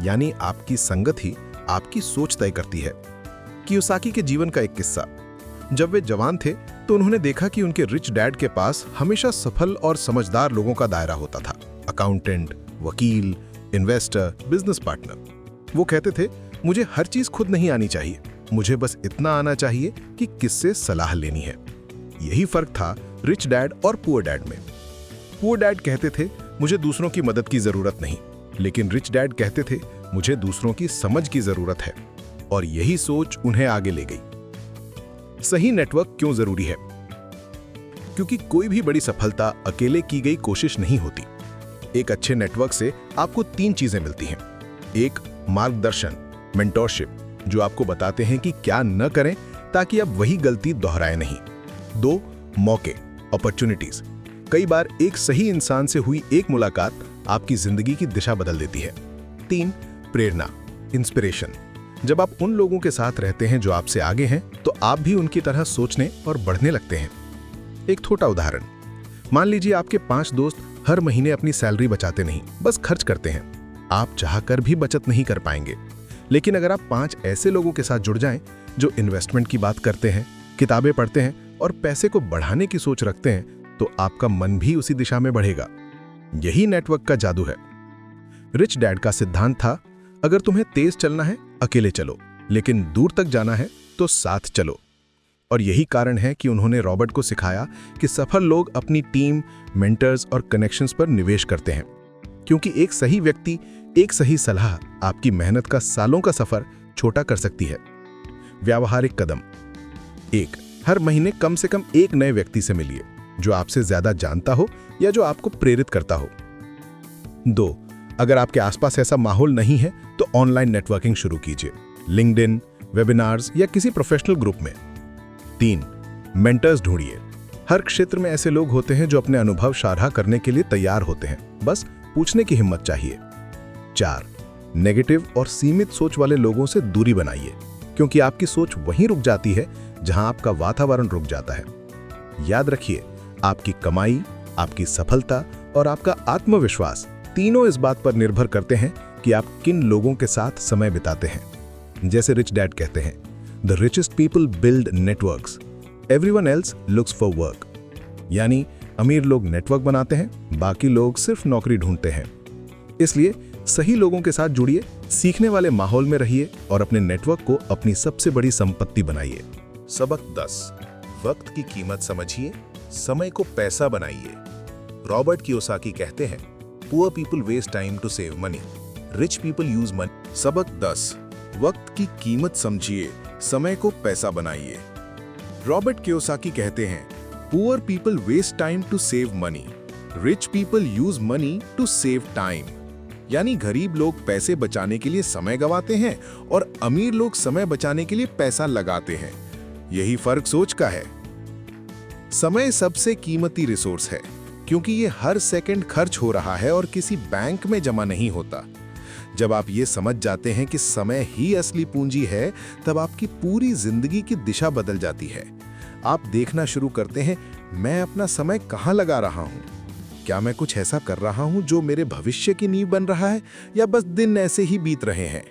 यानी आपकी संगत ही आपकी सोच तय करती है। कियोसाकी के जीवन का एक किस्सा। जब वे जवान थे तो उन्होंने देखा कि उनके रिच डैड के पास हमेशा सफल और समझदार लोगों का दायरा होता था। अकाउंटेंट, वकील, इन्वेस्टर, बिजनेस पार्टनर। वो कहते थे, मुझे हर चीज खुद नहीं आनी चाहिए, मुझे बस इतना आना चाहिए कि किससे सलाह लेनी है। यही फर्क था रिच डैड और पुअर डैड में। पुअर डैड कहते थे, मुझे दूसरों की मदद की जरूरत नहीं, लेकिन रिच डैड कहते थे, मुझे दूसरों की समझ की जरूरत है। और यही सोच उन्हें आगे ले गई। सही नेटवर्क क्यों जरूरी है? क्योंकि कोई भी बड़ी सफलता अकेले की गई कोशिश नहीं होती। एक अच्छे नेटवर्क से आपको 3 चीजें मिलती हैं। 1, मार्गदर्शन, मेंटोरशिप, जो आपको बताते हैं कि क्या न करें ताकि आप वही गलती दोहराएं नहीं। 2, मौके, अपॉर्चुनिटीज। कई बार एक सही इंसान से हुई एक मुलाकात आपकी जिंदगी की दिशा बदल देती है। 3, प्रेरणा, इंस्पिरेशन। जब आप उन लोगों के साथ रहते हैं जो आपसे आगे हैं, तो आप भी उनकी तरह सोचने और बढ़ने लगते हैं। एक छोटा उदाहरण, मान लीजिए आपके 5 दोस्त हर महीने अपनी सैलरी बचाते नहीं, बस खर्च करते हैं। आप चाहकर भी बचत नहीं कर पाएंगे। लेकिन अगर आप 5 ऐसे लोगों के साथ जुड़ जाएं जो इन्वेस्टमेंट की बात करते हैं, किताबें पढ़ते हैं और पैसे को बढ़ाने की सोच रखते हैं, तो आपका मन भी उसी दिशा में बढ़ेगा। यही नेटवर्क का जादू है। रिच डैड का सिद्धांत था, अगर तुम्हें तेज चलना है अकेले चलो, लेकिन दूर तक जाना है तो साथ चलो। और यही कारण है कि उन्होंने रॉबर्ट को सिखाया कि सफल लोग अपनी टीम, मेंटर्स और कनेक्शंस पर निवेश करते हैं, क्योंकि एक सही व्यक्ति, एक सही सलाह आपकी मेहनत का सालों का सफर छोटा कर सकती है। व्यावहारिक कदम। 1, हर महीने कम से कम एक नए व्यक्ति से मिलिए जो आपसे ज्यादा जानता हो या जो आपको प्रेरित करता हो। 2, अगर आपके आसपास ऐसा माहौल नहीं है तो ऑनलाइन नेटवर्किंग शुरू कीजिए, लिंक्डइन, वेबिनार्स या किसी प्रोफेशनल ग्रुप में। 3, मेंटर्स ढूंढिए। हर क्षेत्र में ऐसे लोग होते हैं जो अपने अनुभव साझा करने के लिए तैयार होते हैं, बस पूछने की हिम्मत चाहिए। 4, नेगेटिव और सीमित सोच वाले लोगों से दूरी बनाइए, क्योंकि आपकी सोच वहीं रुक जाती है जहां आपका वातावरण रुक जाता है। याद रखिए, आपकी कमाई, आपकी सफलता और आपका आत्मविश्वास तीनों इस बात पर निर्भर करते हैं कि आप किन लोगों के साथ समय बिताते हैं। जैसे रिच डैड कहते हैं, the richest people build networks, everyone else looks for work. यानी अमीर लोग नेटवर्क बनाते हैं, बाकी लोग सिर्फ नौकरी ढूंढते हैं। इसलिए सही लोगों के साथ जुड़िए, सीखने वाले माहौल में रहिए और अपने नेटवर्क को अपनी सबसे बड़ी संपत्ति बनाइए। सबक 10, वक्त की कीमत समझिए, समय को पैसा बनाइए। रॉबर्ट कियोसाकी कहते हैं, poor people waste time to save money, rich people use money. सबक 10, वक्त की कीमत समझिए, समय को पैसा बनाइए। रॉबर्ट कियोसाकी कहते हैं, poor people waste time to save money, rich people use money to save time. यानी गरीब लोग पैसे बचाने के लिए समय गंवाते हैं और अमीर लोग समय बचाने के लिए पैसा लगाते हैं। यही फर्क सोच का है। समय सबसे कीमती रिसोर्स है, क्योंकि ये हर सेकंड खर्च हो रहा है और किसी बैंक में जमा नहीं होता। जब आप ये समझ जाते हैं कि समय ही असली पूंजी है, तब आपकी पूरी जिंदगी की दिशा बदल जाती है। आप देखना शुरू करते हैं, मैं अपना समय कहाँ लगा रहा हूँ? क्या मैं कुछ ऐसा कर रहा हूँ जो मेरे भविष्य की नींव बन रहा है, या बस दिन ऐसे ही बीत रहे हैं?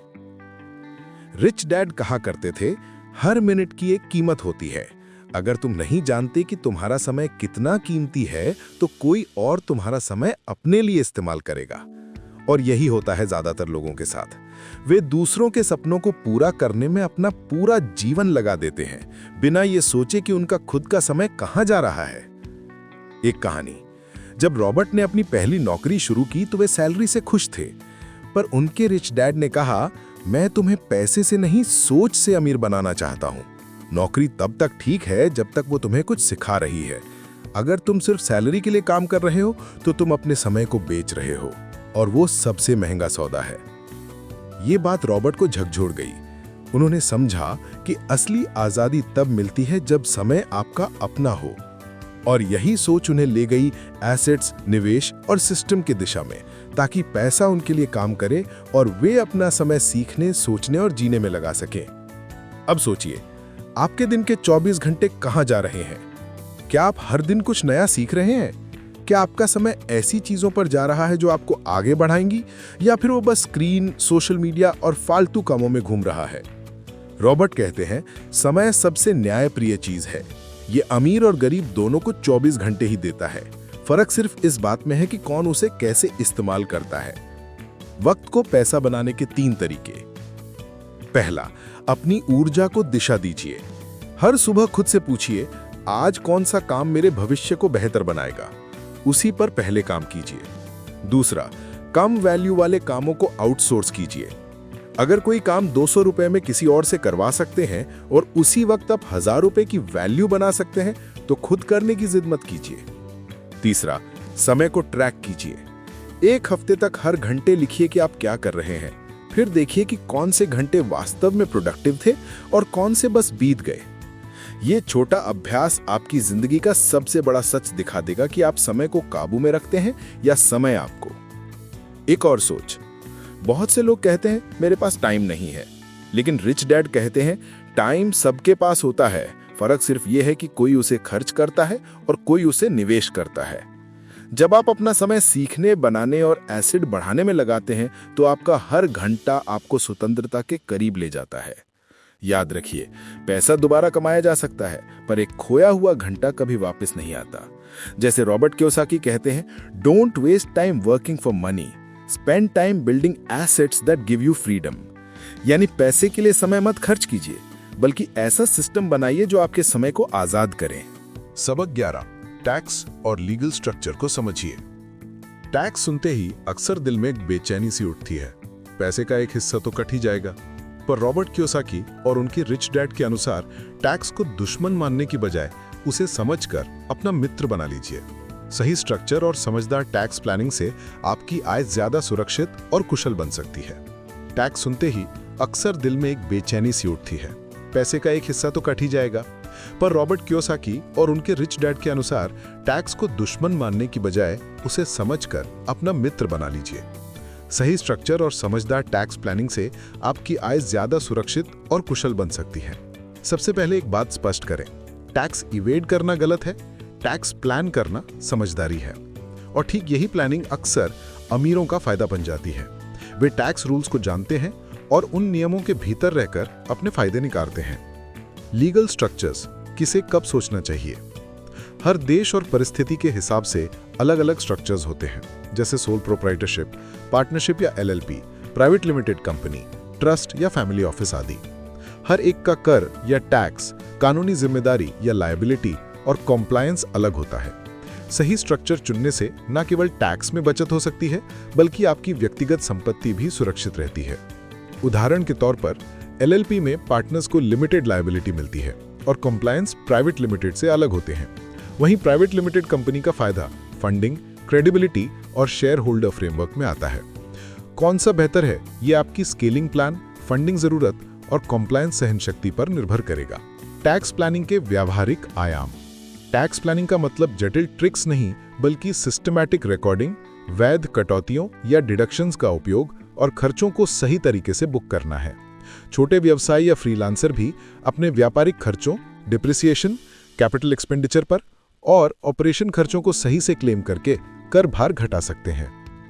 रिच डैड कहा करते थे, हर मिनट की एक कीमत होती है। अगर तुम नहीं जानते कि तुम्हारा समय कितना कीमती है, तो कोई और तुम्हारा समय अपने लिए इस्तेमाल करेगा। और यही होता है ज्यादातर लोगों के साथ। वे दूसरों के सपनों को पूरा करने में अपना पूरा जीवन लगा देते हैं, बिना ये सोचे कि उनका खुद का समय कहाँ जा रहा है। एक कहानी। जब रॉबर्ट ने अपनी पहली नौकरी शुरू की तो वे सैलरी से खुश थे, पर उनके रिच डैड ने कहा, मैं तुम्हें पैसे से नहीं, सोच से अमीर बनाना चाहता हूं। नौकरी तब तक ठीक है जब तक वो तुम्हें कुछ सिखा रही है। अगर तुम सिर्फ सैलरी के लिए काम कर रहे हो तो तुम अपने समय को बेच रहे हो, और वो सबसे महंगा सौदा है। ये बात रॉबर्ट को झकझोर गई। उन्होंने समझा कि असली आजादी तब मिलती है जब समय आपका अपना हो, और यही सोच उन्हें ले गई एसेट्स, निवेश और सिस्टम की दिशा में, ताकि पैसा उनके लिए काम करे और वे अपना समय सीखने, सोचने और जीने में लगा सकें। अब सोचिए, आपके दिन के 24 घंटे कहाँ जा रहे हैं? क्या आप हर दिन कुछ नया सीख रहे हैं? क्या आपका समय ऐसी चीजों पर जा रहा है जो आपको आगे बढ़ाएंगी, या फिर वो बस स्क्रीन, सोशल मीडिया और फालतू कामों में घूम रहा है? रॉबर्ट कहते हैं, समय सबसे न्यायप्रिय चीज है। ये अमीर और गरीब दोनों को 24 घंटे ही देता है। फर्क सिर्फ इस बात में है कि कौन उसे कैसे इस्तेमाल करता है। वक्त को पैसा बनाने के 3 तरीके। पहला, अपनी ऊर्जा को दिशा दीजिए। हर सुबह खुद से पूछिए, आज कौन सा काम मेरे भविष्य को बेहतर बनाएगा? उसी पर पहले काम कीजिए। दूसरा, कम वैल्यू वाले कामों को आउटसोर्स कीजिए। अगर कोई काम 200 रुपए में किसी और से करवा सकते हैं और उसी वक्त आप 1000 रुपए की वैल्यू बना सकते हैं, तो खुद करने की जिद मत कीजिए। तीसरा, समय को ट्रैक कीजिए। 1 हफ्ते तक हर घंटे लिखिए कि आप क्या कर रहे हैं। फिर देखिए कि कौन से घंटे वास्तव में प्रोडक्टिव थे और कौन से बस बीत गए। ये छोटा अभ्यास आपकी जिंदगी का सबसे बड़ा सच दिखा देगा कि आप समय को काबू में रखते हैं या समय आपको। एक और सोच। बहुत से लोग कहते हैं, मेरे पास टाइम नहीं है, लेकिन रिच डैड कहते हैं, टाइम सबके पास होता है। फर्क सिर्फ यह है कि कोई उसे खर्च करता है और कोई उसे निवेश करता है। जब आप अपना समय सीखने, बनाने और एसेट बढ़ाने में लगाते हैं, तो आपका हर घंटा आपको स्वतंत्रता के करीब ले जाता है। याद रखिए, पैसा दोबारा कमाया जा सकता है, पर एक खोया हुआ घंटा कभी वापस नहीं आता। जैसे रॉबर्ट कियोसाकी कहते हैं, don't waste time working for money, spend time building assets that give you freedom. यानी पैसे के लिए समय मत खर्च कीजिए, बल्कि ऐसा सिस्टम बनाइए जो आपके समय को आजाद करे। सबक 11, टैक्स और लीगल स्ट्रक्चर को समझिए। टैक्स सुनते ही अक्सर दिल में एक बेचैनी सी उठती है। पैसे का एक हिस्सा तो कट ही जाएगा। पर रॉबर्ट कियोसाकी और उनके रिच डैड के अनुसार टैक्स को दुश्मन मानने की बजाय उसे समझकर अपना मित्र बना लीजिए। सही स्ट्रक्चर और समझदार टैक्स प्लानिंग से आपकी आय ज्यादा सुरक्षित और कुशल बन सकती है। टैक्स सुनते ही अक्सर दिल में एक बेचैनी सी उठती है। पैसे का एक हिस्सा तो कट ही जाएगा। पर रॉबर्ट कियोसाकी और उनके रिच डैड के अनुसार टैक्स को दुश्मन मानने की बजाय उसे समझकर अपना मित्र बना लीजिए। सही स्ट्रक्चर और समझदार टैक्स प्लानिंग से आपकी आय ज्यादा सुरक्षित और कुशल बन सकती है। सबसे पहले एक बात स्पष्ट करें, टैक्स इवेड करना गलत है, टैक्स प्लान करना समझदारी है। और ठीक यही प्लानिंग अक्सर अमीरों का फायदा बन जाती है। वे टैक्स रूल्स को जानते हैं और उन नियमों के भीतर रहकर अपने फायदे निकालते हैं। लीगल स्ट्रक्चर्स, किसे कब सोचना चाहिए? हर देश और परिस्थिति के हिसाब से अलग अलग स्ट्रक्चर्स होते हैं, जैसे सोल प्रोप्राइटरशिप, पार्टनरशिप या LLP, private limited company, trust या फैमिली ऑफिस आदि। हर एक का कर या टैक्स, कानूनी जिम्मेदारी या लायबिलिटी और कॉम्प्लायंस अलग होता है। सही स्ट्रक्चर चुनने से न केवल टैक्स में बचत हो सकती है, बल्कि आपकी व्यक्तिगत संपत्ति भी सुरक्षित रहती है। उदाहरण के तौर पर एलएलपी में पार्टनर्स को लिमिटेड लायबिलिटी मिलती है और कॉम्प्लायंस प्राइवेट लिमिटेड से अलग होते हैं। वहीं प्राइवेट लिमिटेड कंपनी का फायदा फंडिंग, क्रेडिबिलिटी और शेयर होल्डर फ्रेमवर्क में आता है। कौन सा बेहतर है, ये आपकी स्केलिंग प्लान, फंडिंग जरूरत और कॉम्प्लायंस सहनशक्ति पर निर्भर करेगा। टैक्स प्लानिंग के व्यावहारिक आयाम। टैक्स प्लानिंग का मतलब जटिल ट्रिक्स नहीं, बल्कि सिस्टमैटिक रिकॉर्डिंग, वैध कटौतियों या डिडक्शंस का उपयोग और खर्चों को सही तरीके से बुक करना है। छोटे व्यवसाय या फ्रीलांसर भी अपने व्यापारिक खर्चों, डिप्रिसिएशन, कैपिटल एक्सपेंडिचर पर और ऑपरेशन खर्चों को सही से क्लेम करके कर भार घटा सकते हैं।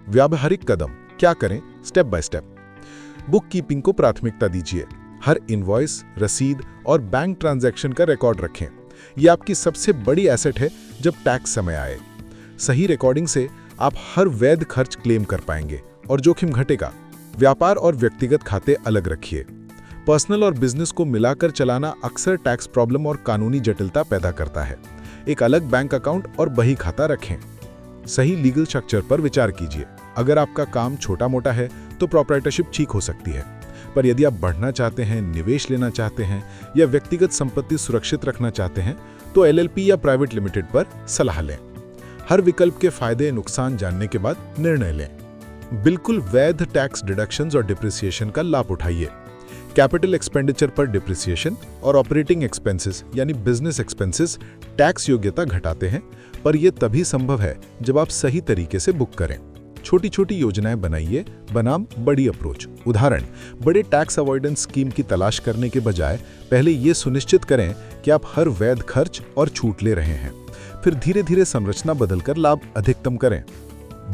व्यावहारिक कदम क्या करें? Step by step. Book keeping को प्राथमिकता दीजिए। हर इनवॉइस, रसीद और बैंक ट्रांजैक्शन का रिकॉर्ड रखें। यह आपकी सबसे बड़ी एसेट है जब टैक्स समय आए। सही रिकॉर्डिंग से आप हर वैध खर्च क्लेम कर पाएंगे और जोखिम घटेगा। व्यापार और व्यक्तिगत खाते अलग रखिए। पर्सनल और बिजनेस को मिलाकर चलाना अक्सर टैक्स प्रॉब्लम और कानूनी जटिलता पैदा करता है। एक अलग बैंक अकाउंट और बही खाता रखें। सही लीगल स्ट्रक्चर पर विचार कीजिए। अगर आपका काम छोटा मोटा है तो प्रोप्राइटरशिप ठीक हो सकती है, पर यदि आप बढ़ना चाहते हैं, निवेश लेना चाहते हैं या व्यक्तिगत संपत्ति सुरक्षित रखना चाहते हैं तो एलएलपी या प्राइवेट लिमिटेड पर सलाह लें। हर विकल्प के फायदे नुकसान जानने के बाद निर्णय लें। बिल्कुल वैध टैक्स डिडक्शंस और डिप्रिसिएशन का लाभ उठाइए। कैपिटल एक्सपेंडिचर पर डिप्रिसिएशन और ऑपरेटिंग एक्सपेंसेस यानी बिजनेस एक्सपेंसेस टैक्स योग्यता घटाते हैं, पर यह तभी संभव है जब आप सही तरीके से बुक करें। छोटी छोटी योजनाएं बनाइए बनाम बड़ी अप्रोच। उदाहरण, बड़े टैक्स अवॉइडेंस स्कीम की तलाश करने के बजाय पहले ये सुनिश्चित करें कि आप हर वैध खर्च और छूट ले रहे हैं, फिर धीरे धीरे संरचना बदलकर लाभ अधिकतम करें।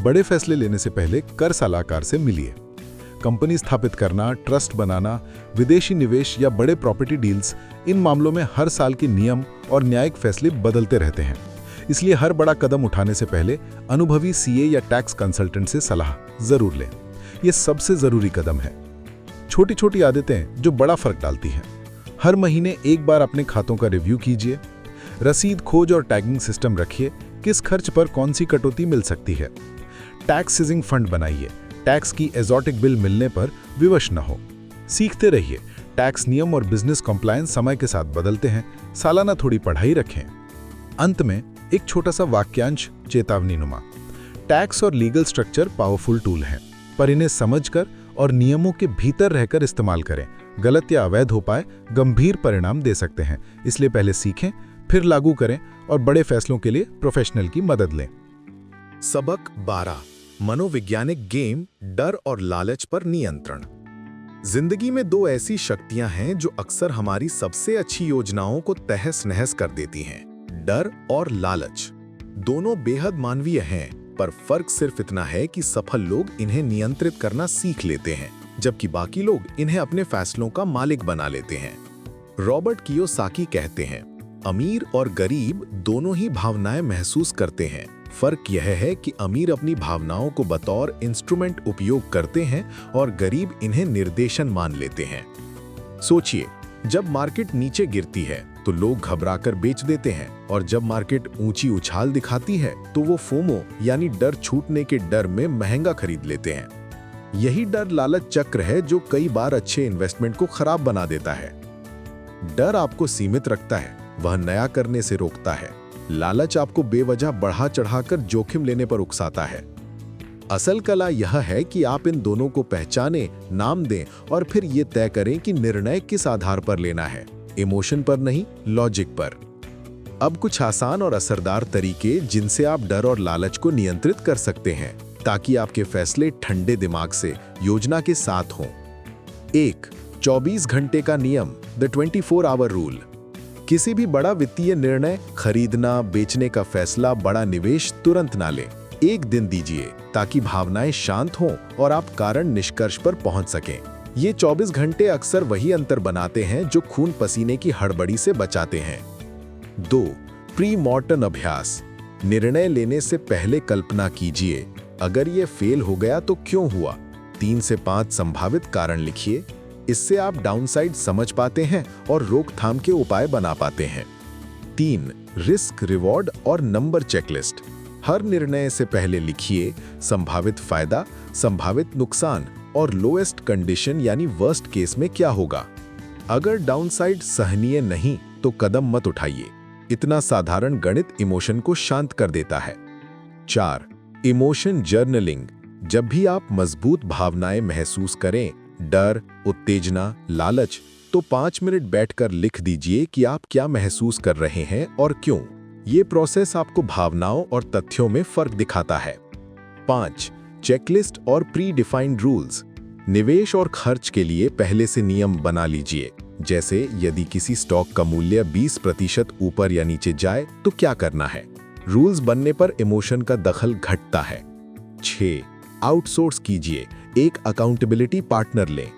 बड़े फैसले लेने से पहले कर सलाहकार से मिलिए। कंपनी स्थापित करना, ट्रस्ट बनाना, विदेशी निवेश या बड़े प्रॉपर्टी डील्स, इन मामलों में हर साल के नियम और न्यायिक फैसले बदलते रहते हैं। इसलिए हर बड़ा कदम उठाने से पहले अनुभवी सीए या टैक्स कंसल्टेंट से सलाह जरूर लें। यह सबसे जरूरी कदम है। छोटी छोटी आदतें जो बड़ा फर्क डालती हैं। हर महीने एक बार अपने खातों का रिव्यू कीजिए। रसीद खोज और टैगिंग सिस्टम रखिए। किस खर्च पर कौन सी कटौती मिल सकती है। टैक्स सीजिंग फंड बनाइए। टैक्स की एग्जॉटिक बिल मिलने पर विवश न हो। सीखते रहिए। टैक्स नियम और बिजनेस कंप्लायंस समय के साथ बदलते हैं। सालाना थोड़ी पढ़ाई रखें। अंत में एक छोटा सा वाक्यांश चेतावनी नुमा। टैक्स और लीगल स्ट्रक्चर पावरफुल टूल हैं, पर इन्हें समझकर और नियमों के भीतर रहकर इस्तेमाल करें। गलत या अवैध उपाय गंभीर परिणाम दे सकते हैं, इसलिए पहले सीखें, फिर लागू करें और बड़े फैसलों के लिए प्रोफेशनल की मदद लें। सबक 12, मनोवैज्ञानिक गेम, डर और लालच पर नियंत्रण। जिंदगी में दो ऐसी शक्तियां हैं जो अक्सर हमारी सबसे अच्छी योजनाओं को तहस नहस कर देती हैं, डर और लालच। दोनों बेहद मानवीय हैं, पर फर्क सिर्फ इतना है कि सफल लोग इन्हें नियंत्रित करना सीख लेते हैं, जबकि बाकी लोग इन्हें अपने फैसलों का मालिक बना लेते हैं। रॉबर्ट कियोसाकी कहते हैं, अमीर और गरीब दोनों ही भावनाएं महसूस करते हैं। फर्क यह है कि अमीर अपनी भावनाओं को बतौर इंस्ट्रूमेंट उपयोग करते हैं और गरीब इन्हें निर्देशन मान लेते हैं। सोचिए, जब मार्केट नीचे गिरती है तो लोग घबराकर बेच देते हैं, और जब मार्केट ऊंची उछाल दिखाती है तो वो फोमो यानी डर छूटने के डर में महंगा खरीद लेते हैं। यही डर लालच चक्र है जो कई बार अच्छे इन्वेस्टमेंट को खराब बना देता है। डर आपको सीमित रखता है, वह नया करने से रोकता है। लालच आपको बेवजह बढ़ा चढ़ाकर जोखिम लेने पर उकसाता है। असल कला यह है कि आप इन दोनों को पहचानें, नाम दें और फिर ये तय करें कि निर्णय किस आधार पर लेना है, इमोशन पर नहीं, लॉजिक पर। अब कुछ आसान और असरदार तरीके जिनसे आप डर और लालच को नियंत्रित कर सकते हैं, ताकि आपके फैसले ठंडे दिमाग से योजना के साथ हों। 1. 24 घंटे का नियम, द 24 आवर रूल। किसी भी बड़ा वित्तीय निर्णय, खरीदना, बेचने का फैसला, बड़ा निवेश तुरंत ना लें। एक दिन दीजिए ताकि भावनाएं शांत हों और आप कारण निष्कर्ष पर पहुंच सकें। ये 24 घंटे अक्सर वही अंतर बनाते हैं जो खून पसीने की हड़बड़ी से बचाते हैं। 2. प्री मॉर्टम अभ्यास। निर्णय लेने से पहले कल्पना कीजिए, अगर ये फेल हो गया तो क्यों हुआ। 3 से 5 संभावित कारण लिखिए। इससे आप डाउनसाइड समझ पाते हैं और रोकथाम के उपाय बना पाते हैं। 3. रिस्क, रिवॉर्ड और नंबर चेकलिस्ट। हर निर्णय से पहले लिखिए संभावित फायदा, संभावित नुकसान और लोएस्ट कंडीशन यानी वर्स्ट केस में क्या होगा। अगर डाउनसाइड सहनीय नहीं तो कदम मत उठाइए। इतना साधारण गणित इमोशन को शांत कर देता है। 4. Emotion journaling. जब भी आप मजबूत भावनाएं महसूस करें, डर, उत्तेजना, लालच, तो 5 मिनट बैठकर लिख दीजिए कि आप क्या महसूस कर रहे हैं और क्यों। ये प्रोसेस आपको भावनाओं और तथ्यों में फर्क दिखाता है। 5. चेकलिस्ट और प्री डिफाइंड रूल्स। निवेश और खर्च के लिए पहले से नियम बना लीजिए, जैसे यदि किसी स्टॉक का मूल्य 20% ऊपर या नीचे जाए तो क्या करना है। रूल्स बनने पर इमोशन का दखल घटता है। 6. आउटसोर्स कीजिए, एक अकाउंटेबिलिटी पार्टनर लें।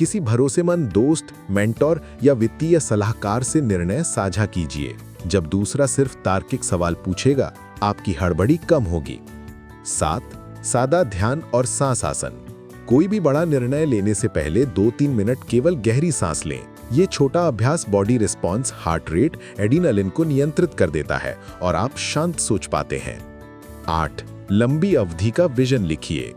किसी भरोसेमंद दोस्त, मेंटोर या वित्तीय सलाहकार से निर्णय साझा कीजिए। जब दूसरा सिर्फ तार्किक सवाल पूछेगा, आपकी हड़बड़ी कम होगी। 7. सादा ध्यान और सांस आसन। कोई भी बड़ा निर्णय लेने से पहले 2-3 मिनट केवल गहरी सांस लें। ये छोटा अभ्यास body response, heart rate, adrenaline को नियंत्रित कर देता है और आप शांत सोच पाते हैं। 8. लंबी अवधि का विजन लिखिए।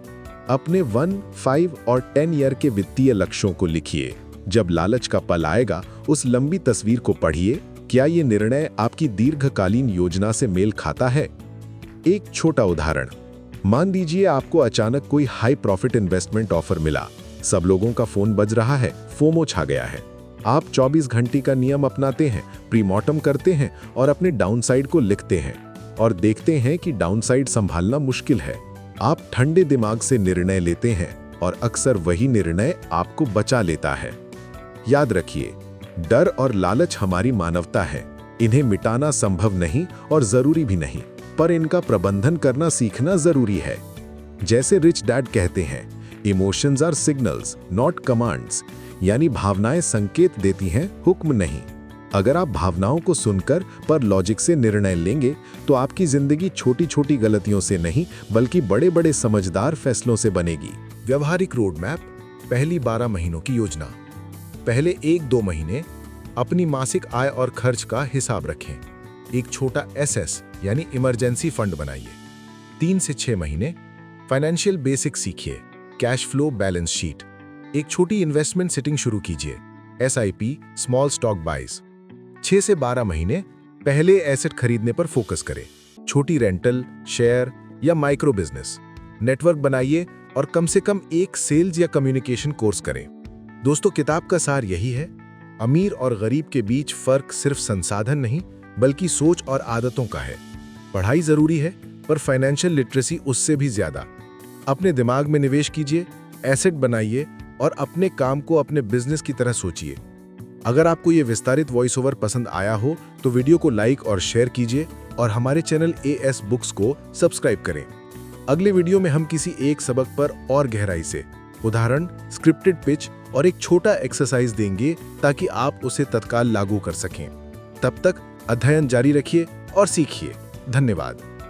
अपने 1, 5 और 10 ईयर के वित्तीय लक्ष्यों को लिखिए। जब लालच का पल आएगा, उस लंबी तस्वीर को पढ़िए। क्या ये निर्णय आपकी दीर्घकालीन योजना से मेल खाता है? एक छोटा उदाहरण, मान लीजिए आपको अचानक कोई हाई प्रॉफिट इन्वेस्टमेंट ऑफर मिला। सब लोगों का फोन बज रहा है, फोमो छा गया है। आप 24 घंटे का नियम अपनाते हैं, प्रीमॉर्टम करते हैं और अपने डाउनसाइड को लिखते हैं और देखते हैं कि डाउनसाइड संभालना मुश्किल है। आप ठंडे दिमाग से निर्णय लेते हैं और अक्सर वही निर्णय आपको बचा लेता है। याद रखिए, डर और लालच हमारी मानवता है। इन्हें मिटाना संभव नहीं और जरूरी भी नहीं, पर इनका प्रबंधन करना सीखना जरूरी है। जैसे रिच डैड कहते हैं, emotions are signals not commands, यानी भावनाएं संकेत देती हैं, हुक्म नहीं। अगर आप भावनाओं को सुनकर पर लॉजिक से निर्णय लेंगे तो आपकी जिंदगी छोटी छोटी गलतियों से नहीं बल्कि बड़े बड़े समझदार फैसलों से बनेगी। व्यवहारिक रोड मैप। पहली 12 महीनों की योजना। पहले 1-2 महीने अपनी मासिक आय और खर्च का हिसाब रखें। एक छोटा एसएस यानी इमरजेंसी फंड बनाइए। 3 से 6 महीने फाइनेंशियल बेसिक्स सीखिए। Cash flow, balance sheet. एक छोटी इन्वेस्टमेंट सेटिंग शुरू कीजिए, एसआईपी, स्मॉल स्टॉक बाइज। 6 से 12 महीने पहले एसेट खरीदने पर फोकस करें। छोटी रेंटल, शेयर या माइक्रो बिजनेस। नेटवर्क बनाइए और कम से कम एक सेल्स या कम्युनिकेशन कोर्स करें। दोस्तों, किताब का सार यही है, अमीर और गरीब के बीच फर्क सिर्फ संसाधन नहीं बल्कि सोच और आदतों का है। पढ़ाई जरूरी है, पर फाइनेंशियल लिटरेसी उससे भी ज्यादा। अपने दिमाग में निवेश कीजिए, एसेट बनाइए और अपने काम को अपने बिजनेस की तरह सोचिए। अगर आपको ये विस्तारित वॉइस ओवर पसंद आया हो तो वीडियो को लाइक और शेयर कीजिए और हमारे चैनल एएस बुक्स को सब्सक्राइब करें। अगले वीडियो में हम किसी एक सबक पर और गहराई से उदाहरण, स्क्रिप्टेड पिच और एक छोटा एक्सरसाइज देंगे ताकि आप उसे तत्काल लागू कर सकें। तब तक अध्ययन जारी रखिए और सीखिए। धन्यवाद।